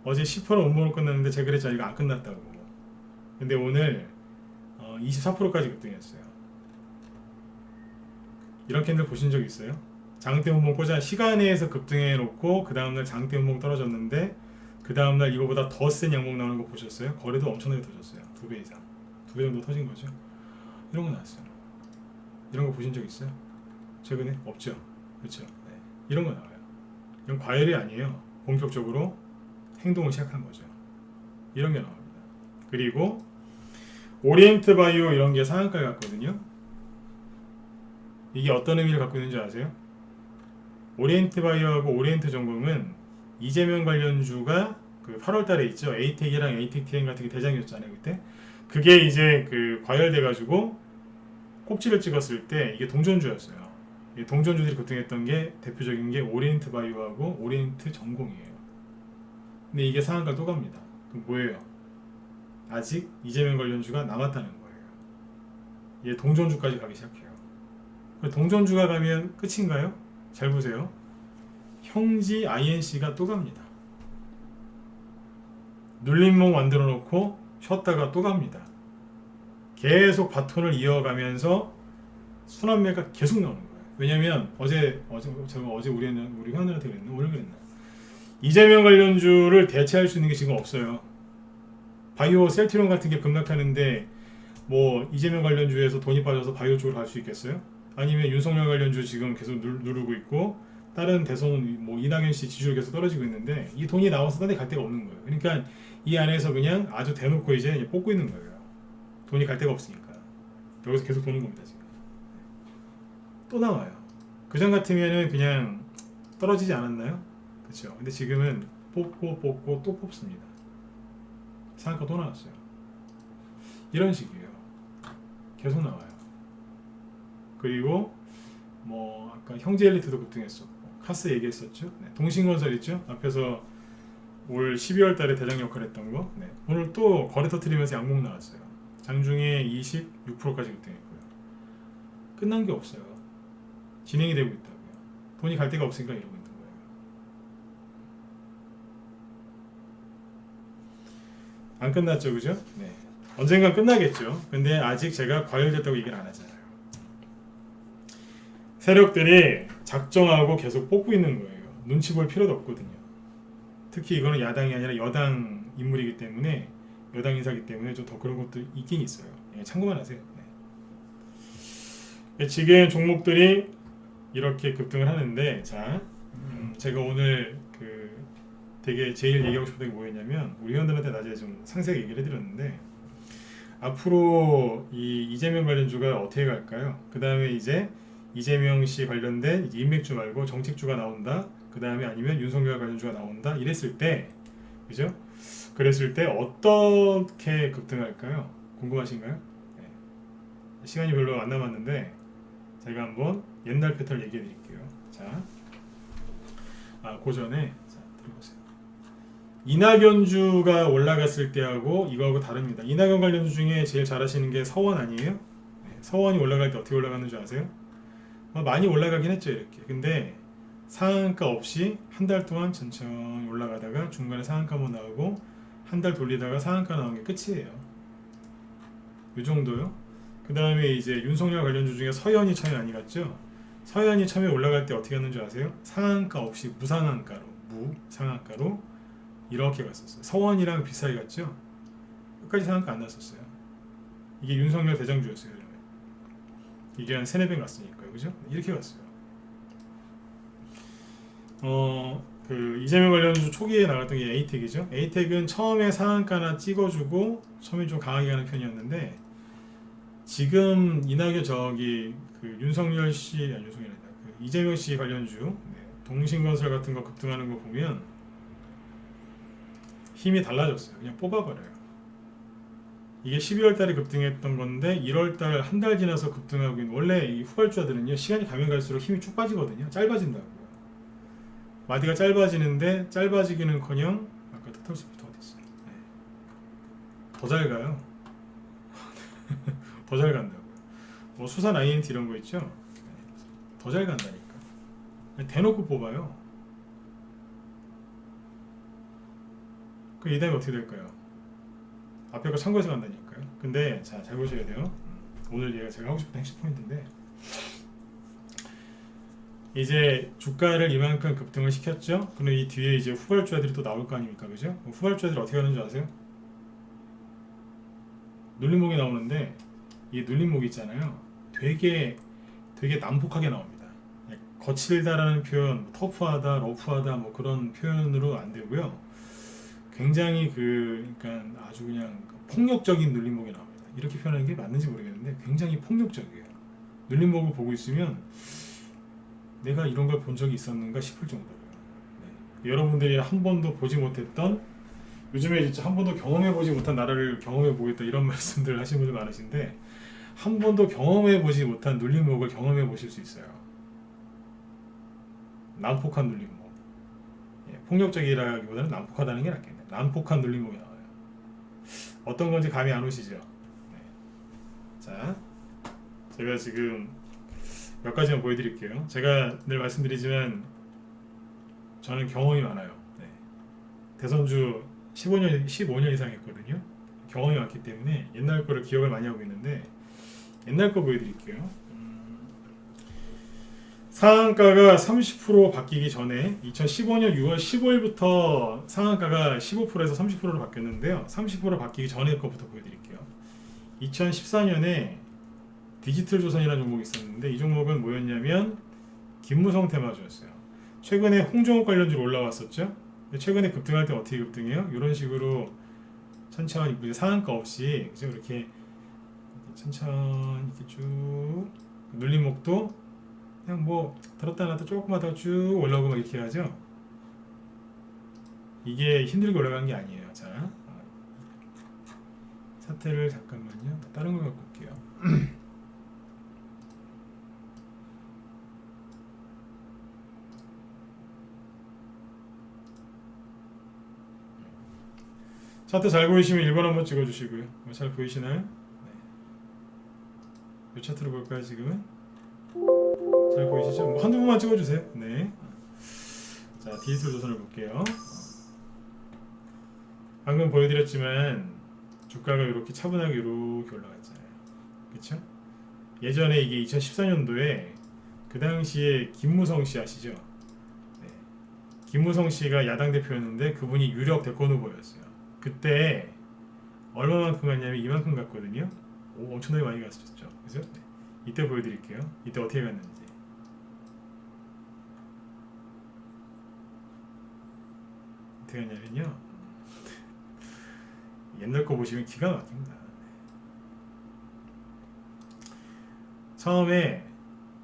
어제 10% 온봉으로 끝났는데 제가 그랬잖아요. 이거 안 끝났다고. 근데 오늘 24%까지 급등했어요. 이런 캔들 보신 적 있어요? 장대 온봉 꽂아 시간에서 급등해 놓고 그 다음날 장대 온봉 떨어졌는데 그 다음날 이거보다 더 센 양봉 나오는 거 보셨어요? 거래도 엄청나게 터졌어요. 2배 이상. 2배 정도 터진 거죠. 이런 거 나왔어요. 이런 거 보신 적 있어요? 최근에? 없죠. 그렇죠. 네. 이런 거 나와요. 이건 과열이 아니에요. 본격적으로 행동을 시작한 거죠. 이런 게 나옵니다. 그리고 오리엔트 바이오 이런 게 상한가를 갔거든요. 이게 어떤 의미를 갖고 있는지 아세요? 오리엔트 바이오하고 오리엔트 전공은 이재명 관련주가 그 8월 달에 있죠. 에이텍이랑 에이텍TN 같은 게 대장이었잖아요, 그때. 그게 이제 그 과열돼 가지고 꼭지를 찍었을 때 이게 동전주였어요. 이 동전주들이 급등했던 게 대표적인 게 오리엔트 바이오하고 오리엔트 전공이에요. 근데 이게 상한가 또 갑니다. 그럼 뭐예요? 아직 이재명 관련주가 남았다는 거예요. 이게 동전주까지 가기 시작해요. 동전주가 가면 끝인가요? 잘 보세요. 형지 INC가 또 갑니다. 눌림목 만들어 놓고 쉬었다가 또 갑니다. 계속 바톤을 이어가면서 순환매가 계속 나오는 거예요. 왜냐면 어제 우리 회원들한테 그랬나? 오늘 그랬나? 이재명 관련주를 대체할 수 있는 게 지금 없어요. 바이오 셀트리온 같은 게 급락하는데 뭐 이재명 관련주에서 돈이 빠져서 바이오 쪽으로 갈 수 있겠어요? 아니면 윤석열 관련주 지금 계속 누르고 있고 다른 대선 뭐 이낙연 씨 지지율 계속 떨어지고 있는데 이 돈이 나와서 딴 데 갈 데가 없는 거예요. 그러니까 이 안에서 그냥 아주 대놓고 이제 뽑고 있는 거예요. 돈이 갈 데가 없으니까 여기서 계속 도는 겁니다. 지금 또 나와요. 그전 같으면은 그냥 떨어지지 않았나요? 그렇죠. 근데 지금은 뽑고 또 뽑습니다. 상한가 또 나왔어요. 이런 식이에요. 계속 나와요. 그리고 뭐 아까 형제엘리트도 급등했었고 카스 얘기했었죠. 네. 동신건설 있죠. 앞에서 올 12월 달에 대장 역할을 했던 거. 네. 오늘 또 거래 터트리면서 양봉 나왔어요. 장중에 26%까지 급등했고요. 끝난 게 없어요. 진행이 되고 있다고요. 돈이 갈 데가 없으니까 이러고 있는 거예요. 안 끝났죠, 그죠? 네. 언젠간 끝나겠죠. 근데 아직 제가 과열됐다고 얘기를 안 하잖아요. 세력들이 작정하고 계속 뽑고 있는 거예요. 눈치 볼 필요도 없거든요. 특히 이거는 야당이 아니라 여당 인물이기 때문에 여당 인사이기 때문에 좀 더 그런 것도 있긴 있어요. 예, 참고만 하세요. 네. 지금 종목들이 이렇게 급등을 하는데 자, 제가 오늘 되게 제일 얘기하고 싶었던 게 뭐였냐면 우리 회원들한테 낮에 좀 상세하게 얘기를 해드렸는데 앞으로 이 이재명 관련주가 어떻게 갈까요? 그 다음에 이제 이재명 씨 관련된 이제 인맥주 말고 정책주가 나온다. 그 다음에 아니면 윤석열 관련주가 나온다. 이랬을 때, 그죠? 그랬을 때 어떻게 급등할까요? 궁금하신가요? 네. 시간이 별로 안 남았는데 제가 한번 옛날 패턴을 얘기해 드릴게요. 자, 그 전에 자, 들어보세요. 이낙연주가 올라갔을 때하고 이거하고 다릅니다. 이낙연 관련주 중에 제일 잘하시는 게 서원 아니에요? 네. 서원이 올라갈 때 어떻게 올라가는 줄 아세요? 많이 올라가긴 했죠 이렇게. 근데 상한가 없이 한 달 동안 천천히 올라가다가 중간에 상한가 한번 나오고 한 달 돌리다가 상한가 나온 게 끝이에요. 이 정도요. 그 다음에 이제 윤석열 관련주 중에 서현이 처음에 많이 갔죠. 서현이 처음에 올라갈 때 어떻게 갔는 줄 아세요? 상한가 없이 무상한가로 이렇게 갔었어요. 서원이랑 비슷하게 갔죠. 끝까지 상한가 안 났었어요. 이게 윤석열 대장주였어요. 그러면 이게 한 3-4배 갔으니까요. 그죠? 이렇게 갔어요. 이재명 관련주 초기에 나갔던 게 에이텍이죠. 에이텍은 처음에 상한가나 찍어주고 처음에 좀 강하게 가는 편이었는데 지금 이낙연 윤석열 씨 아니 윤석열이 아니라 이재명 씨 관련주 동신건설 같은 거 급등하는 거 보면 힘이 달라졌어요. 그냥 뽑아버려요. 이게 12월 달에 급등했던 건데 1월 달 한 달 지나서 급등하고 있는 원래 이 후발주자들은요 시간이 가면 갈수록 힘이 쭉 빠지거든요. 짧아진다고요. 마디가 짧아지는데 짧아지기는커녕 아까 토탈스부터 어디 있어요? 더 잘 가요. 더 잘 간다고요. 뭐 수산 INT 이런 거 있죠. 더 잘 간다니까. 대놓고 뽑아요. 그 이 다음에 어떻게 될까요? 앞에 거 참고해서 간다니까요. 근데 자, 잘 보셔야 돼요. 오늘 제가 하고 싶은 핵심 포인트인데, 이제 주가를 이만큼 급등을 시켰죠. 그럼 이 뒤에 이제 후발주자들이 또 나올 거 아닙니까, 그죠? 후발주자들이 어떻게 하는 줄 아세요? 눌림목이 나오는데, 이 눌림목이 있잖아요. 되게 난폭하게 나옵니다. 거칠다라는 표현, 터프하다, 러프하다 뭐 그런 표현으로 안 되고요. 굉장히 그러니까 아주 그냥 폭력적인 눌림목이 나옵니다. 이렇게 표현하는 게 맞는지 모르겠는데 굉장히 폭력적이에요. 눌림목을 보고 있으면 내가 이런 걸 본 적이 있었는가 싶을 정도로요. 네. 여러분들이 한 번도 보지 못했던, 요즘에 진짜 한 번도 경험해 보지 못한 나라를 경험해 보겠다 이런 말씀들 하시는 분들 많으신데, 한 번도 경험해 보지 못한 눌림목을 경험해 보실 수 있어요. 난폭한 눌림목. 예, 폭력적이라기보다는 난폭하다는 게 낫겠네요. 난폭한 눌림목이 나와요. 어떤 건지 감이 안 오시죠? 네. 자, 제가 지금 몇 가지만 보여드릴게요. 제가 늘 말씀드리지만 저는 경험이 많아요. 네. 대선주 15년 이상 했거든요. 경험이 많기 때문에 옛날 거를 기억을 많이 하고 있는데, 옛날 거 보여드릴게요. 상한가가 30% 바뀌기 전에 2015년 6월 15일부터 상한가가 15%에서 30%로 바뀌었는데요. 30% 바뀌기 전에 거부터 보여드릴게요. 2014년에 디지털조선이라는 종목이 있었는데, 이 종목은 뭐였냐면 김무성 테마주였어요. 최근에 홍종욱 관련주로 올라왔었죠. 근데 최근에 급등할 때 어떻게 급등해요? 이런 식으로 천천히 상한가 없이 그죠? 이렇게 천천히 이렇게 쭉 눌림목도 그냥 뭐 들었다 놨다 조금 하다가 쭉 올라오고 막 이렇게 하죠. 이게 힘들게 올라간 게 아니에요. 자, 사태를 잠깐만요. 다른 걸 갖고 올게요. 차트 잘 보이시면 1번 한번 찍어주시고요. 잘 보이시나요? 네. 이 차트로 볼까요, 지금은? 잘 보이시죠? 뭐 한두 번만 찍어주세요. 네. 자, 디지털 조선을 볼게요. 방금 보여드렸지만 주가가 이렇게 차분하게 이렇게 올라갔잖아요. 그쵸? 예전에 이게 2014년도에 그 당시에 김무성 씨 아시죠? 네. 김무성 씨가 야당 대표였는데 그분이 유력 대권 후보였어요. 그때 얼마만큼 갔냐면 이만큼 갔거든요. 오, 엄청나게 많이 갔었죠. 그죠? 네. 이때 보여드릴게요. 이때 어떻게 갔는지. 어떻게 갔냐면요. 옛날 거 보시면 기가 막힙니다. 처음에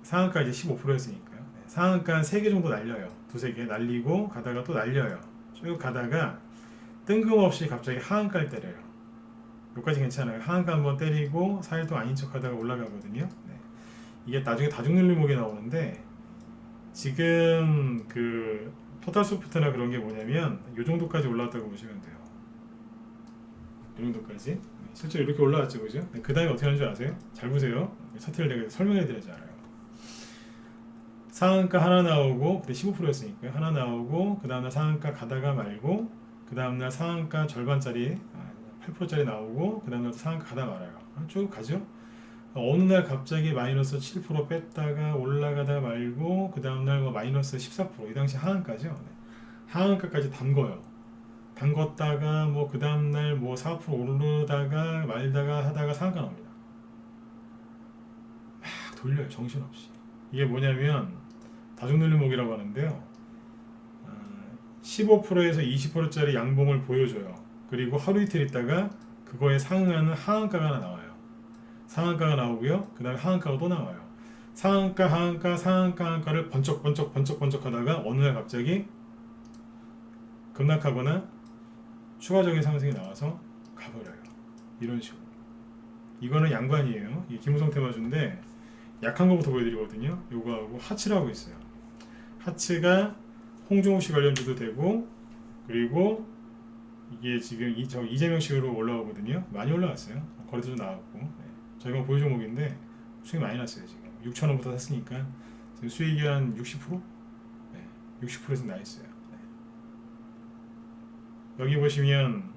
상한가 이제 15%였으니까요. 네. 상한가 3개 정도 날려요. 두세 개 날리고 가다가 또 날려요. 쭉 가다가 뜬금없이 갑자기 하한가를 때려요. 여기까지 괜찮아요. 하한가 한번 때리고 4일 동안 아닌 척 하다가 올라가거든요. 네. 이게 나중에 다중눌림목이 나오는데, 지금 그 토탈소프트나 그런 게 뭐냐면 이 정도까지 올라왔다고 보시면 돼요. 이 정도까지. 네. 실제로 이렇게 올라왔죠, 그죠? 네. 그 다음에 어떻게 하는 줄 아세요? 잘 보세요. 차트를 내가 설명해 드리지 않아요. 상한가 하나 나오고, 그때 15%였으니까 하나 나오고, 그 다음날 상한가 가다가 말고, 그 다음날 상한가 절반짜리 8%짜리 나오고, 그 다음날 상한가 가다 말아요. 쭉 가죠. 어느 날 갑자기 마이너스 7% 뺐다가 올라가다 말고, 그 다음날 뭐 마이너스 14%, 이 당시 하한가죠. 네. 하한가까지 담궈요. 담궜다가 뭐 그 다음날 뭐 4% 오르다가 말다가 하다가 상한가 나옵니다. 막 돌려요, 정신없이. 이게 뭐냐면 다중눌림목이라고 하는데요. 15%에서 20%짜리 양봉을 보여줘요. 그리고 하루 이틀 있다가 그거에 상응하는 하한가가 하나 나와요. 상한가가 나오고요. 그 다음에 하한가가 또 나와요. 상한가, 하한가, 상한가, 하한가를 번쩍 하다가 어느 날 갑자기 급락하거나 추가적인 상승이 나와서 가버려요. 이런 식으로. 이거는 양반이에요. 이게 김우성 테마주인데 약한 거부터 보여드리거든요. 요거하고 하츠라고 있어요. 하츠가 홍종욱 씨 관련주도 되고, 그리고 이게 지금 이재명 식으로 올라오거든요. 많이 올라왔어요. 거래도 좀 나왔고. 네. 저희가 보유 종목인데 수익 많이 났어요. 지금 6,000원부터 샀으니까 지금 수익이 한 60%? 네, 60%에서 나 있어요. 네. 여기 보시면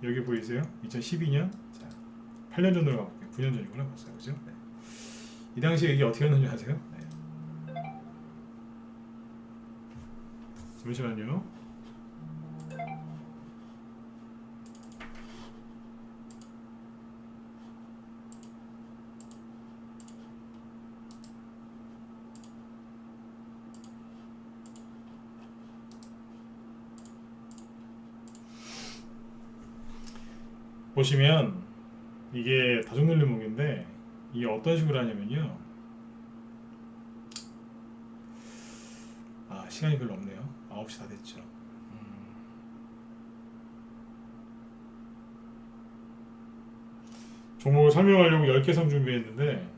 여기 보이세요? 2012년? 자, 8년 전으로 가볼게요. 9년 전이구나 벌써. 그죠? 네. 이 당시에 이게 어떻게 했는지 아세요? 네. 잠시만요. 보시면 이게 다중눌림목인데 이게 어떤 식으로 하냐면요. 아, 시간이 별로 없네요. 9시 다 됐죠. 종목을 설명하려고 10개 선 준비했는데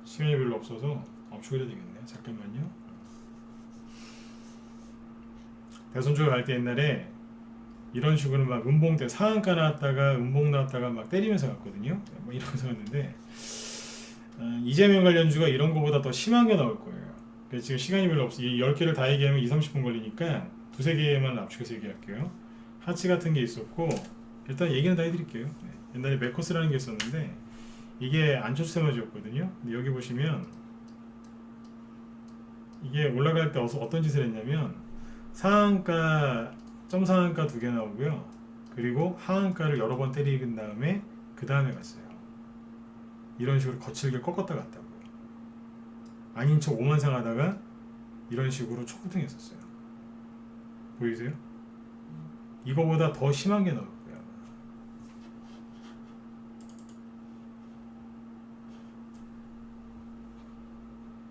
시간이 별로 없어서 9시 해야 되겠네요. 잠깐만요. 대선주가 갈 때 옛날에 이런 식으로 막 음봉 때 상한가 나왔다가 음봉 나왔다가 막 때리면서 갔거든요. 뭐 이러면서 갔는데 이재명 관련주가 이런 거보다 더 심한 게 나올 거예요. 그래서 지금 시간이 별로 없어. 이 10개를 다 얘기하면 2-30분 걸리니까 두세 개만 압축해서 얘기할게요. 하치 같은 게 있었고 일단 얘기는 다 해드릴게요. 네. 옛날에 메코스라는 게 있었는데 이게 안철수 테마주였거든요. 근데 여기 보시면 이게 올라갈 때 어떤 짓을 했냐면 상한가 점상한가 2개 나오고요. 그리고 하한가를 여러 번 때리는 다음에 그 다음에 갔어요. 이런 식으로 거칠게 꺾었다 갔다고요. 아닌 척 오만상하다가 이런 식으로 초급등했었어요. 보이세요? 이거보다 더 심한 게 나올 거예요.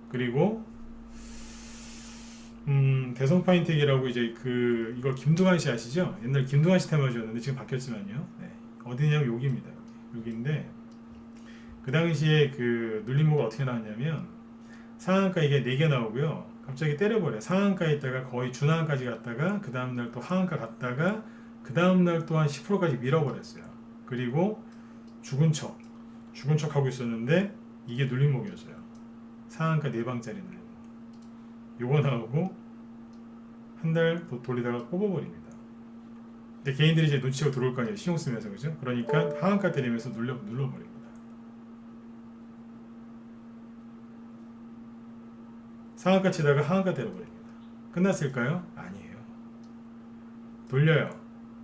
그리고 대성 파인텍이라고 이제 이거 김두관 씨 아시죠? 옛날 김두관 씨 테마주였는데 지금 바뀌었지만요. 네. 어디냐면 여기입니다. 여기인데 그 당시에 그 눌림목이 어떻게 나왔냐면 상한가 이게 4개 나오고요. 갑자기 때려버려요. 상한가에 있다가 거의 준하한까지 갔다가 그 다음날 또 하한가 갔다가 그 다음날 또한 10%까지 밀어버렸어요. 그리고 죽은 척 하고 있었는데 이게 눌림목이었어요. 상한가 4방짜리 눌림목. 요거 나오고 한 달 더 돌리다가 뽑아버립니다. 근데 개인들이 이제 눈치가 들어올 거 아니에요. 신용 쓰면서. 그죠? 그러니까 하한가 때리면서 눌러버립니다. 상한가 치다가 하한가 때려버립니다. 끝났을까요? 아니에요. 돌려요.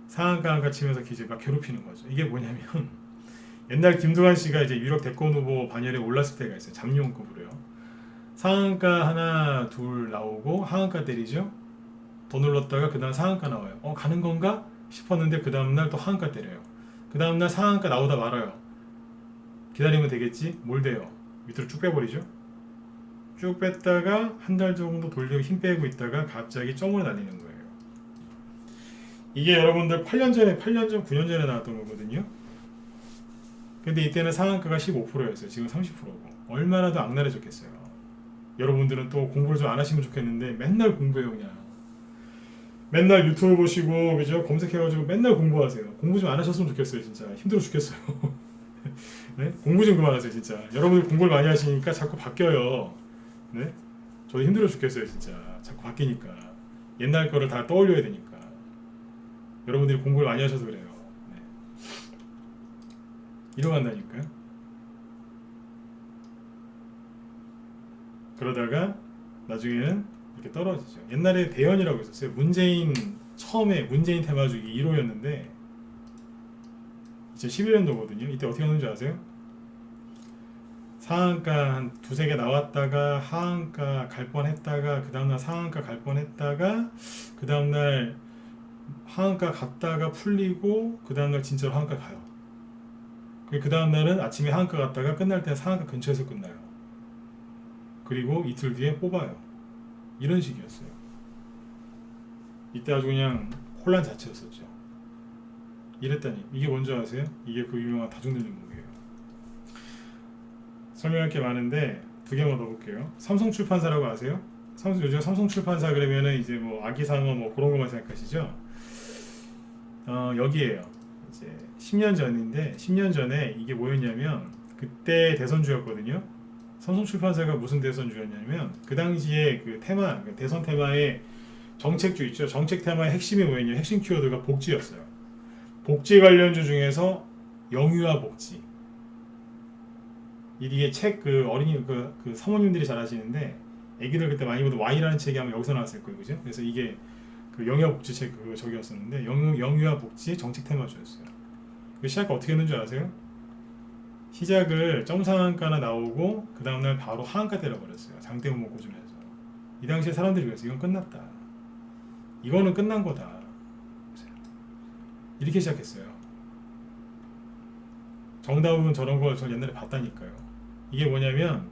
상한가 한가 치면서 이제 막 괴롭히는 거죠. 이게 뭐냐면 옛날 김두관 씨가 이제 유력 대권 후보 반열에 올랐을 때가 있어요. 잠룡급으로요. 상한가 하나 둘 나오고 하한가 때리죠. 더 눌렀다가 그 다음 상한가 나와요. 가는 건가 싶었는데 그 다음날 또 하한가 때려요. 그 다음날 상한가 나오다 말아요. 기다리면 되겠지? 뭘 돼요? 밑으로 쭉 빼버리죠. 쭉 뺐다가 한 달 정도 돌리고 힘 빼고 있다가 갑자기 점으로 날리는 거예요. 이게 여러분들 8년 전, 9년 전에 나왔던 거거든요. 근데 이때는 상한가가 15%였어요. 지금 30%고. 얼마나 더 악랄해졌겠어요. 여러분들은 또 공부를 좀 안 하시면 좋겠는데 맨날 공부해요 그냥. 맨날 유튜브 보시고 그죠? 검색해가지고 맨날 공부하세요. 공부 좀 안 하셨으면 좋겠어요 진짜. 힘들어 죽겠어요. 네? 공부 좀 그만하세요 진짜. 여러분들 공부를 많이 하시니까 자꾸 바뀌어요. 네? 저도 힘들어 죽겠어요 진짜. 자꾸 바뀌니까. 옛날 거를 다 떠올려야 되니까. 여러분들이 공부를 많이 하셔서 그래요. 네. 이러간다니까요. 그러다가 나중에는 이렇게 떨어지죠. 옛날에 대연이라고 있었어요. 문재인 처음에 문재인 테마주기 1호였는데 2011년도거든요. 이때 어떻게 하는지 아세요? 상한가 한 두세 개 나왔다가 하한가 갈 뻔했다가 그 다음날 상한가 갈 뻔했다가 그 다음날 하한가 갔다가 풀리고 그 다음날 진짜로 하한가 가요. 그 다음날은 아침에 하한가 갔다가 끝날 때 상한가 근처에서 끝나요. 그리고 이틀 뒤에 뽑아요. 이런 식이었어요. 이때 아주 그냥 혼란 자체였었죠. 이랬다니. 이게 뭔지 아세요? 이게 그 유명한 다중눌림목이에요. 설명할 게 많은데 2개만 더 볼게요. 삼성출판사라고 아세요? 요즘 삼성출판사 그러면은 이제 뭐 아기상어 뭐 그런 것만 생각하시죠? 여기에요. 이제 10년 전인데 10년 전에 이게 뭐였냐면 그때 대선주였거든요. 삼성출판사가 무슨 대선주였냐면 그 당시에 그 테마, 대선 테마의 정책주 있죠. 정책 테마의 핵심이 뭐였냐? 핵심 키워드가 복지였어요. 복지 관련주 중에서 영유아 복지. 이게 책 그 어린이 그 사모님들이 잘 아시는데 애기들 그때 많이 보던 Y라는 책이 아마 여기서 나왔을 거예요, 그죠? 그래서 이게 그 영유아 복지 책 그 저기였었는데 영유아 복지 정책 테마주였어요. 그 시작 어떻게 했는 줄 아세요? 시작을 점상한가나 나오고 그 다음날 바로 하한가 때려버렸어요. 장대음모 고준해서. 이 당시에 사람들이 그랬어요. 이건 끝났다. 이거는 끝난 거다. 이렇게 시작했어요. 정다운은 저런 거 저 옛날에 봤다니까요. 이게 뭐냐면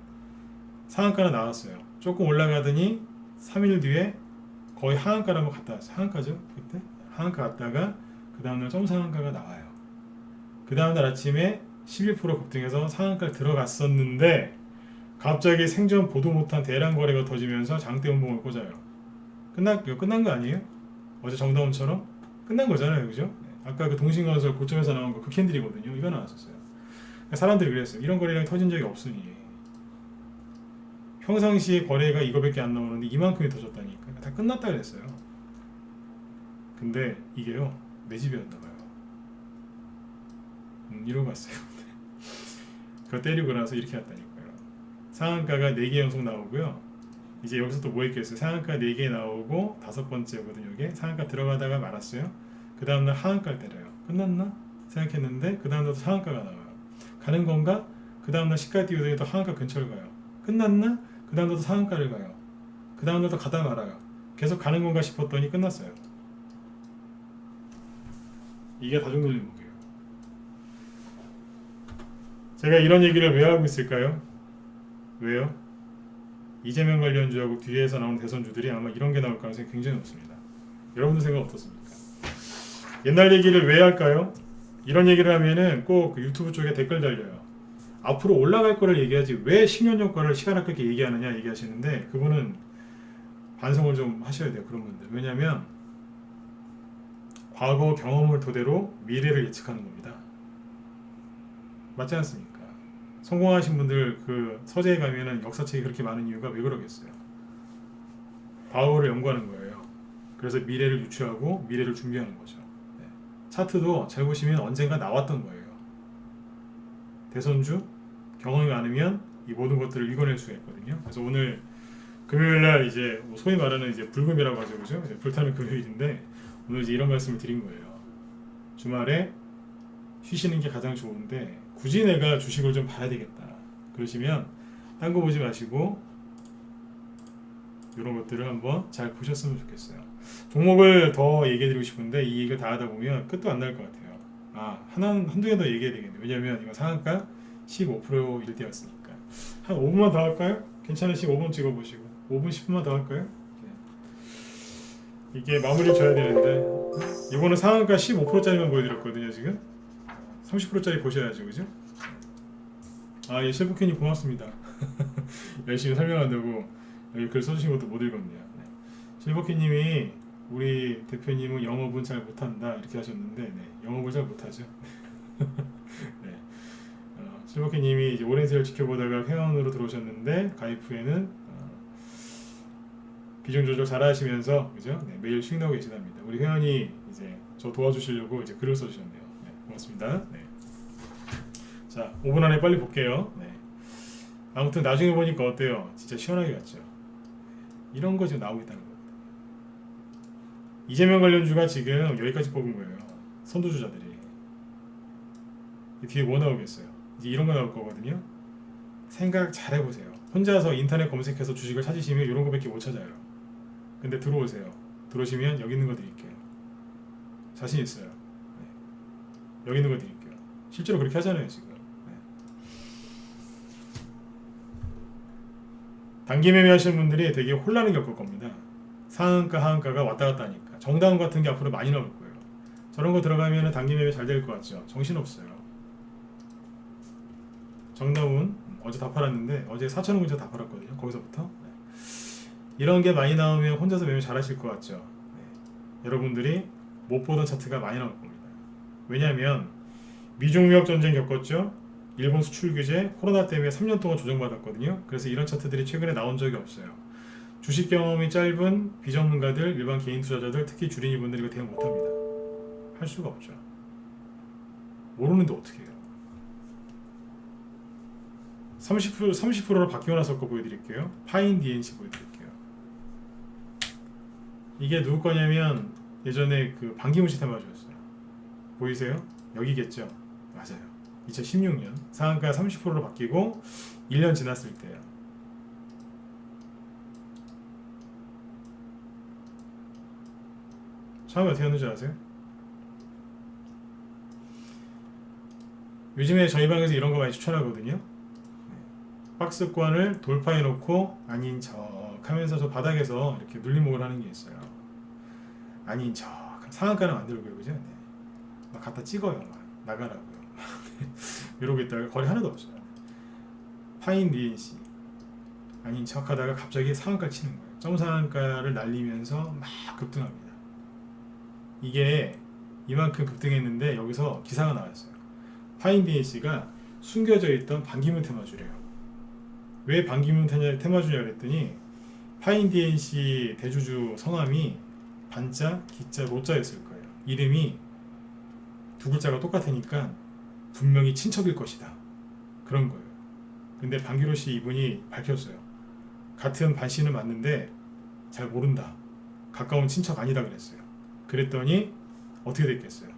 상한가는 나왔어요. 조금 올라가더니 3일 뒤에 거의 하한가를 한번 갔다 왔어요. 하한가죠? 그때? 하한가 갔다가 그 다음날 점상한가가 나와요. 그 다음날 아침에 11% 급등해서 상한가를 들어갔었는데 갑자기 생전 보도 못한 대량 거래가 터지면서 장대 운봉을 꽂아요. 끝난 거 아니에요? 어제 정다운처럼? 끝난 거잖아요. 그죠? 아까 그 동신건설 고점에서 나온 거 그 캔들이거든요. 이거 나왔었어요. 사람들이 그랬어요. 이런 거래량이 터진 적이 없으니 평상시에 거래가 이거밖에 안 나오는데 이만큼이 터졌다니까. 다 끝났다 그랬어요. 근데 이게요 내 집이었나봐요. 이러고 갔어요. 그거 때리고 나서 이렇게 왔다니까요. 상한가가 4개 연속 나오고요. 이제 여기서 또 뭐 있겠어요. 상한가 4개 나오고 5번째거든요. 이게 상한가 들어가다가 말았어요. 그 다음날 하한가를 때려요. 끝났나? 생각했는데 그 다음날 또 상한가가 나와요. 가는 건가? 그 다음날 시가 띄우더니 또 하한가 근처를 가요. 끝났나? 그 다음날 또 상한가를 가요. 그 다음날 또 가다 말아요. 계속 가는 건가 싶었더니 끝났어요. 이게 다중놀이목이에요. 제가 이런 얘기를 왜 하고 있을까요? 왜요? 이재명 관련주하고 뒤에서 나오는 대선주들이 아마 이런 게 나올 가능성이 굉장히 높습니다. 여러분들 생각 어떻습니까? 옛날 얘기를 왜 할까요? 이런 얘기를 하면은 꼭 그 유튜브 쪽에 댓글 달려요. 앞으로 올라갈 거를 얘기하지 왜 10년 전 거를 시간 아깝게 얘기하느냐 얘기하시는데 그분은 반성을 좀 하셔야 돼요. 그런 분들. 왜냐하면 과거 경험을 토대로 미래를 예측하는 겁니다. 맞지 않습니까? 성공하신 분들 그 서재에 가면은 역사책이 그렇게 많은 이유가 왜 그러겠어요? 과거를 연구하는 거예요. 그래서 미래를 유추하고 미래를 준비하는 거죠. 네. 차트도 잘 보시면 언젠가 나왔던 거예요. 대선주 경험이 많으면 이 모든 것들을 읽어낼 수가 있거든요. 그래서 오늘 금요일날 이제 소위 말하는 이제 불금이라고 하죠, 그죠? 불타는 금요일인데 오늘 이제 이런 말씀을 드린 거예요. 주말에 쉬시는 게 가장 좋은데 굳이 내가 주식을 좀 봐야 되겠다. 그러시면 딴 거 보지 마시고 이런 것들을 한번 잘 보셨으면 좋겠어요. 종목을 더 얘기해드리고 싶은데 이 얘기를 다 하다 보면 끝도 안 날 것 같아요. 한두 개 더 얘기해야 되겠네요. 왜냐면 이거 상한가 15%일 때였으니까. 한 5분만 더 할까요? 괜찮으시면 5분 찍어보시고 5분 10분만 더 할까요? 이게 마무리를 줘야 되는데 이거는 상한가 15%짜리만 보여드렸거든요. 지금 30%짜리 보셔야죠. 그죠? 예, 셰프캔님 고맙습니다. 열심히 설명한다고 여기 글 써주신 것도 못 읽었네요. 네. 셰프캔님이 우리 대표님은 영업은 잘 못한다 이렇게 하셨는데 네, 영업을 잘 못하죠. 네. 셰프캔님이 이제 오랜 세월 지켜보다가 회원으로 들어오셨는데 가입 후에는 비중 조절 잘 하시면서 그죠? 네, 매일 수익 나고 계시답니다. 우리 회원이 이제 저 도와주시려고 이제 글을 써주셨네요. 네, 고맙습니다. 네. 자, 5분 안에 빨리 볼게요. 네. 아무튼 나중에 보니까 어때요? 진짜 시원하게 갔죠. 이런 거 지금 나오고 있다는 겁니다. 이재명 관련주가 지금 여기까지 뽑은 거예요. 선두주자들이. 뒤에 뭐 나오겠어요? 이제 이런 거 나올 거거든요. 생각 잘 해보세요. 혼자서 인터넷 검색해서 주식을 찾으시면 이런 거밖에 못 찾아요. 근데 들어오세요. 들어오시면 여기 있는 거 드릴게요. 자신 있어요. 네. 여기 있는 거 드릴게요. 실제로 그렇게 하잖아요 지금. 네. 단기 매매 하시는 분들이 되게 혼란을 겪을 겁니다. 상한가 하한가가 왔다 갔다 하니까. 정다운 같은 게 앞으로 많이 나올 거예요. 저런 거 들어가면 단기 매매 잘 될 것 같죠? 정신없어요. 정다운 어제 다 팔았는데 어제 4,000원 근처 다 팔았거든요. 거기서부터. 네. 이런 게 많이 나오면 혼자서 매매 잘 하실 것 같죠? 네. 여러분들이 못 보던 차트가 많이 나올 겁니다. 왜냐하면 미중 무역 전쟁 겪었죠? 일본 수출 규제, 코로나 때문에 3년 동안 조정받았거든요. 그래서 이런 차트들이 최근에 나온 적이 없어요. 주식 경험이 짧은 비전문가들, 일반 개인 투자자들, 특히 주린이분들이 이거 대응 못합니다. 할 수가 없죠. 모르는데 어떻게 해요? 30%로 바뀌고 나서 거 보여드릴게요. 파인 DNC 보여드릴게요. 이게 누구 거냐면 예전에 그 반기문 씨 테마주였어요. 보이세요? 여기겠죠? 맞아요. 2016년 상한가 30%로 바뀌고 1년 지났을 때요. 처음에 어떻게 하는지 아세요? 요즘에 저희 방에서 이런 거 많이 추천하거든요. 박스권을 돌파해 놓고 아닌 척 하면서 저 바닥에서 이렇게 눌림목을 하는 게 있어요. 아닌 척 상한가는 만들고요, 그죠? 네. 막 갖다 찍어요, 막 나가라고요. 이러고 있다가 거리 하나도 없어요. 파인 DNC 아닌 척 하다가 갑자기 상한가 치는 거예요. 점상한가를 날리면서 막 급등합니다. 이게 이만큼 급등했는데 여기서 기사가 나왔어요. 파인 DNC가 숨겨져 있던 반기문 테마주래요. 왜 반기문 테마주냐 그랬더니 파인 DNC 대주주 성함이 반자, 기자, 로자였을 거예요. 이름이 두 글자가 똑같으니까 분명히 친척일 것이다. 그런 거예요. 근데 반기로 씨 이분이 밝혔어요. 같은 반 씨는 맞는데 잘 모른다. 가까운 친척 아니다 그랬어요. 그랬더니 어떻게 됐겠어요?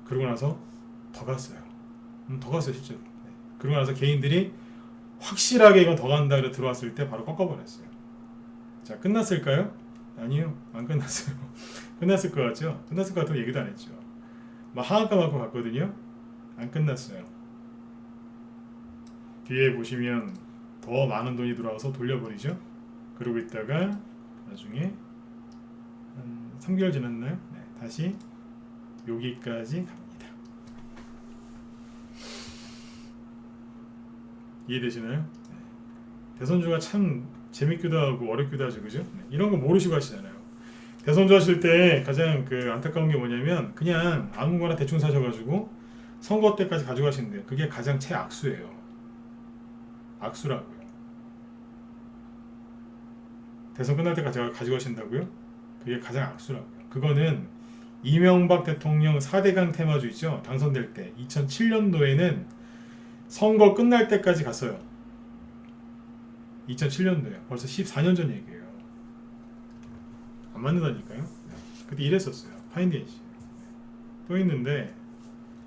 그러고 나서 더 갔어요. 더 갔어요 실제로. 네. 그러고 나서 개인들이 확실하게 이건 더 간다 그래 들어왔을 때 바로 꺾어버렸어요. 자, 끝났을까요? 아니요, 안 끝났어요. 끝났을 것 같죠? 끝났을 것 같으면 얘기도 안 했죠. 막 하한가만큼 갔거든요. 안 끝났어요. 뒤에 보시면 더 많은 돈이 들어와서 돌려버리죠. 그러고 있다가 나중에 한 3개월 지났나요? 네, 다시 여기까지 갑니다. 이해되시나요? 네. 대선주가 참 재밌기도 하고 어렵기도 하죠, 그죠? 네, 이런 거 모르시고 하시잖아요. 대선주 하실 때 가장 그 안타까운 게 뭐냐면 그냥 아무거나 대충 사셔가지고 선거 때까지 가져가시는데요. 그게 가장 최악수예요. 악수라고요. 대선 끝날 때까지 가져가신다고요? 그게 가장 악수라고요. 그거는 이명박 대통령 4대강 테마주 있죠? 당선될 때 2007년도에는 선거 끝날 때까지 갔어요. 2007년도에 벌써 14년 전 얘기예요. 안 맞는다니까요. 그때 이랬었어요. 파인데이지. 또 있는데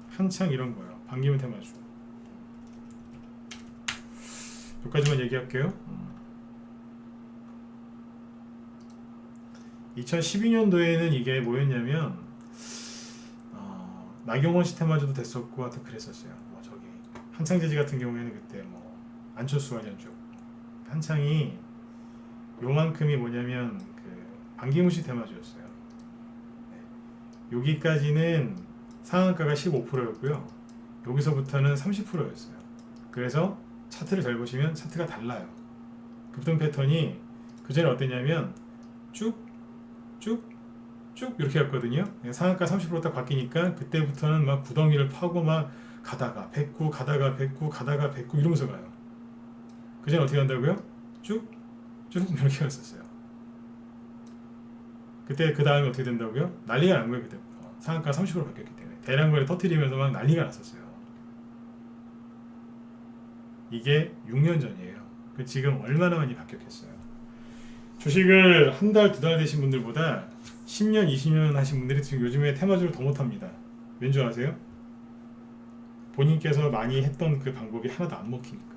한창 이런 거예요. 반기문 테마주. 여기까지만 얘기할게요. 2012년도에는 이게 뭐였냐면 나경원 씨 테마주도 됐었고 하여튼 그랬었어요. 뭐 저기 한창재지 같은 경우에는 그때 뭐 안철수 관련주 한창이 요만큼이 뭐냐면 그 반기문 씨 테마주였어요. 네. 여기까지는 상한가가 15%였고요. 여기서부터는 30%였어요. 그래서 차트를 잘 보시면 차트가 달라요. 급등 패턴이 그 전에 어땠냐면 쭉 이렇게 갔거든요. 상한가 30% 딱 바뀌니까 그때부터는 막 구덩이를 파고 막 가다가 109 가다가 109 가다가 109 이러면서 가요. 그 전에 어떻게 한다고요? 쭉 이렇게 갔었어요. 그때 그 다음에 어떻게 된다고요? 난리가 난 거예요. 그때부터 상한가 30% 바뀌었기 때문에 대량거래 터트리면서 막 난리가 났었어요. 이게 6년 전이에요. 지금 얼마나 많이 바뀌었겠어요. 주식을 한 달, 두 달 되신 분들보다 10년, 20년 하신 분들이 지금 요즘에 테마주를 더 못합니다. 왠지 아세요? 본인께서 많이 했던 그 방법이 하나도 안 먹히니까.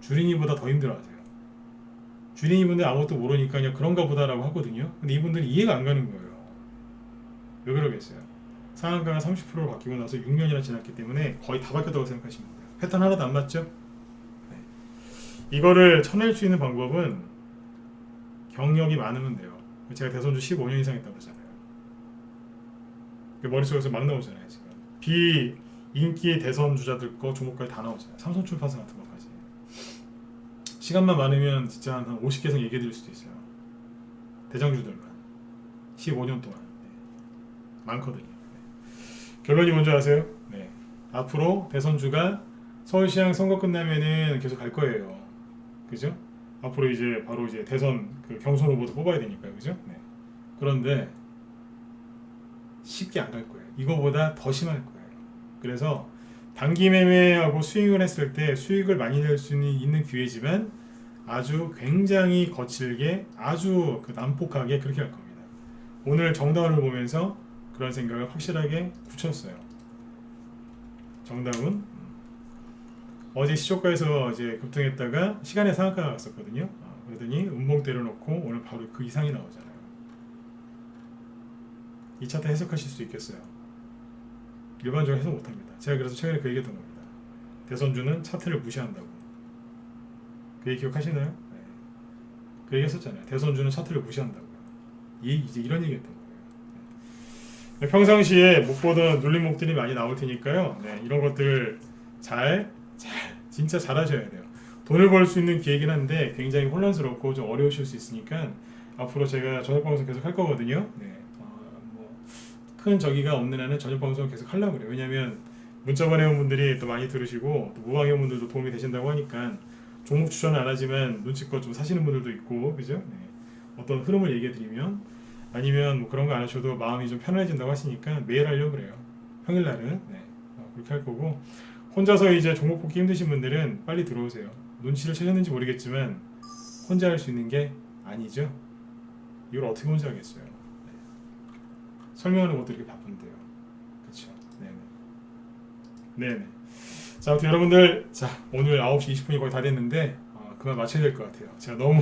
주린이보다 더 힘들어하세요. 주린이분들 아무것도 모르니까 그냥 그런가 보다라고 하거든요. 근데 이분들이 이해가 안 가는 거예요. 왜 그러겠어요? 상한가가 30%로 바뀌고 나서 6년이나 지났기 때문에 거의 다 바뀌었다고 생각하시면 돼요. 패턴 하나도 안 맞죠? 네. 이거를 쳐낼 수 있는 방법은 경력이 많으면 돼요. 제가 대선주 15년 이상 했다고 그러잖아요. 머릿속에서 막 나오잖아요. 지금 비인기 대선 주자들 거 종목까지 다 나오잖아요. 삼성출판사 같은 것까지. 시간만 많으면 진짜 한 50개 이상 얘기해 드릴 수도 있어요. 대장주들만 15년 동안. 네. 많거든요. 네. 결론이 뭔지 아세요? 네. 앞으로 대선주가 서울시장 선거 끝나면은 계속 갈 거예요. 그죠? 앞으로 이제 바로 이제 대선 그 경선 후보도 뽑아야 되니까요. 그죠? 네. 그런데 쉽게 안 갈 거예요. 이거보다 더 심할 거예요. 그래서 단기 매매하고 스윙을 했을 때 수익을 많이 낼 수 있는 기회지만 아주 굉장히 거칠게 아주 그 난폭하게 그렇게 할 겁니다. 오늘 정다운을 보면서 그런 생각을 확실하게 굳혔어요. 정다운 어제 시초가에서 이제 급등했다가 시간에 상한가가 갔었거든요. 그러더니 음봉 때려놓고 오늘 바로 그 이상이 나오잖아요. 이 차트 해석하실 수 있겠어요? 일반적으로 해석 못합니다. 제가 그래서 최근에 그 얘기했던 겁니다. 대선주는 차트를 무시한다고. 그 얘기 기억하시나요? 네. 그 얘기 했었잖아요. 대선주는 차트를 무시한다고요. 이제 이런 얘기 했던 거예요. 네. 평상시에 못 보던 눌림목들이 많이 나올 테니까요. 네, 이런 것들 진짜 잘 하셔야 돼요. 돈을 벌 수 있는 기회긴 한데 굉장히 혼란스럽고 좀 어려우실 수 있으니까 앞으로 제가 저녁 방송 계속 할 거거든요. 네. 큰 저기가 없는 한은 저녁 방송 계속 하려고 그래요. 왜냐면 문자 보내온 분들이 또 많이 들으시고 또 무방해 분들도 도움이 되신다고 하니까 종목 추천은 안 하지만 눈치껏 좀 사시는 분들도 있고 그죠? 네. 어떤 흐름을 얘기해 드리면 아니면 뭐 그런 거 안 하셔도 마음이 좀 편안해진다고 하시니까 매일 하려고 그래요. 평일날은 네. 그렇게 할 거고 혼자서 이제 종목 뽑기 힘드신 분들은 빨리 들어오세요. 눈치를 채셨는지 모르겠지만 혼자 할 수 있는 게 아니죠. 이걸 어떻게 혼자 하겠어요? 설명하는 것도 이렇게 바쁜데요. 그렇죠. 네네. 자, 아무튼 여러분들, 자 오늘 9시 20분이 거의 다 됐는데 그만 마쳐야 될 것 같아요. 제가 너무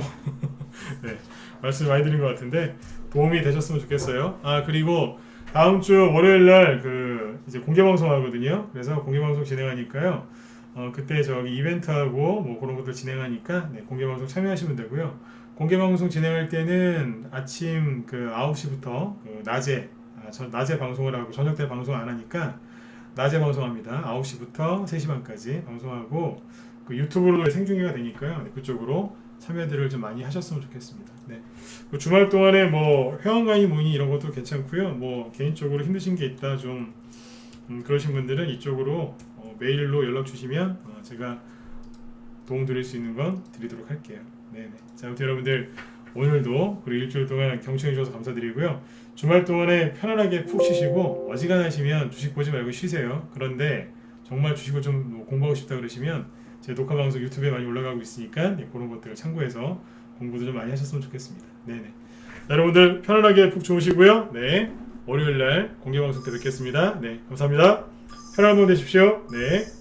네, 말씀 많이 드린 것 같은데 도움이 되셨으면 좋겠어요. 그리고 다음 주 월요일 날 그 이제 공개 방송 하거든요. 그래서 공개 방송 진행하니까요. 그때 저기 이벤트하고 뭐 그런 것들 진행하니까 네, 공개 방송 참여하시면 되고요. 공개 방송 진행할 때는 아침 그 9시부터 그 낮에 방송을 하고 저녁 때 방송 안 하니까 낮에 방송합니다. 9시부터 3시 반까지 방송하고 그 유튜브로 생중계가 되니까요. 네, 그쪽으로 참여들을 좀 많이 하셨으면 좋겠습니다. 네. 그 주말 동안에 뭐 회원 강의 문의 이런 것도 괜찮고요. 뭐 개인적으로 힘드신 게 있다 좀 그러신 분들은 이쪽으로 메일로 연락 주시면 제가 도움 드릴 수 있는 건 드리도록 할게요. 네네. 자, 아무튼 여러분들 오늘도 그리고 일주일 동안 경청해 주셔서 감사드리고요. 주말 동안에 편안하게 푹 쉬시고 어지간하시면 주식 보지 말고 쉬세요. 그런데 정말 주식을 좀 공부하고 싶다 그러시면 제 녹화 방송 유튜브에 많이 올라가고 있으니까 네, 그런 것들을 참고해서 공부도 좀 많이 하셨으면 좋겠습니다. 네네. 자, 여러분들 편안하게 푹 주무시고요. 네. 월요일 날 공개 방송 때 뵙겠습니다. 네. 감사합니다. 편안한 하루 되십시오. 네.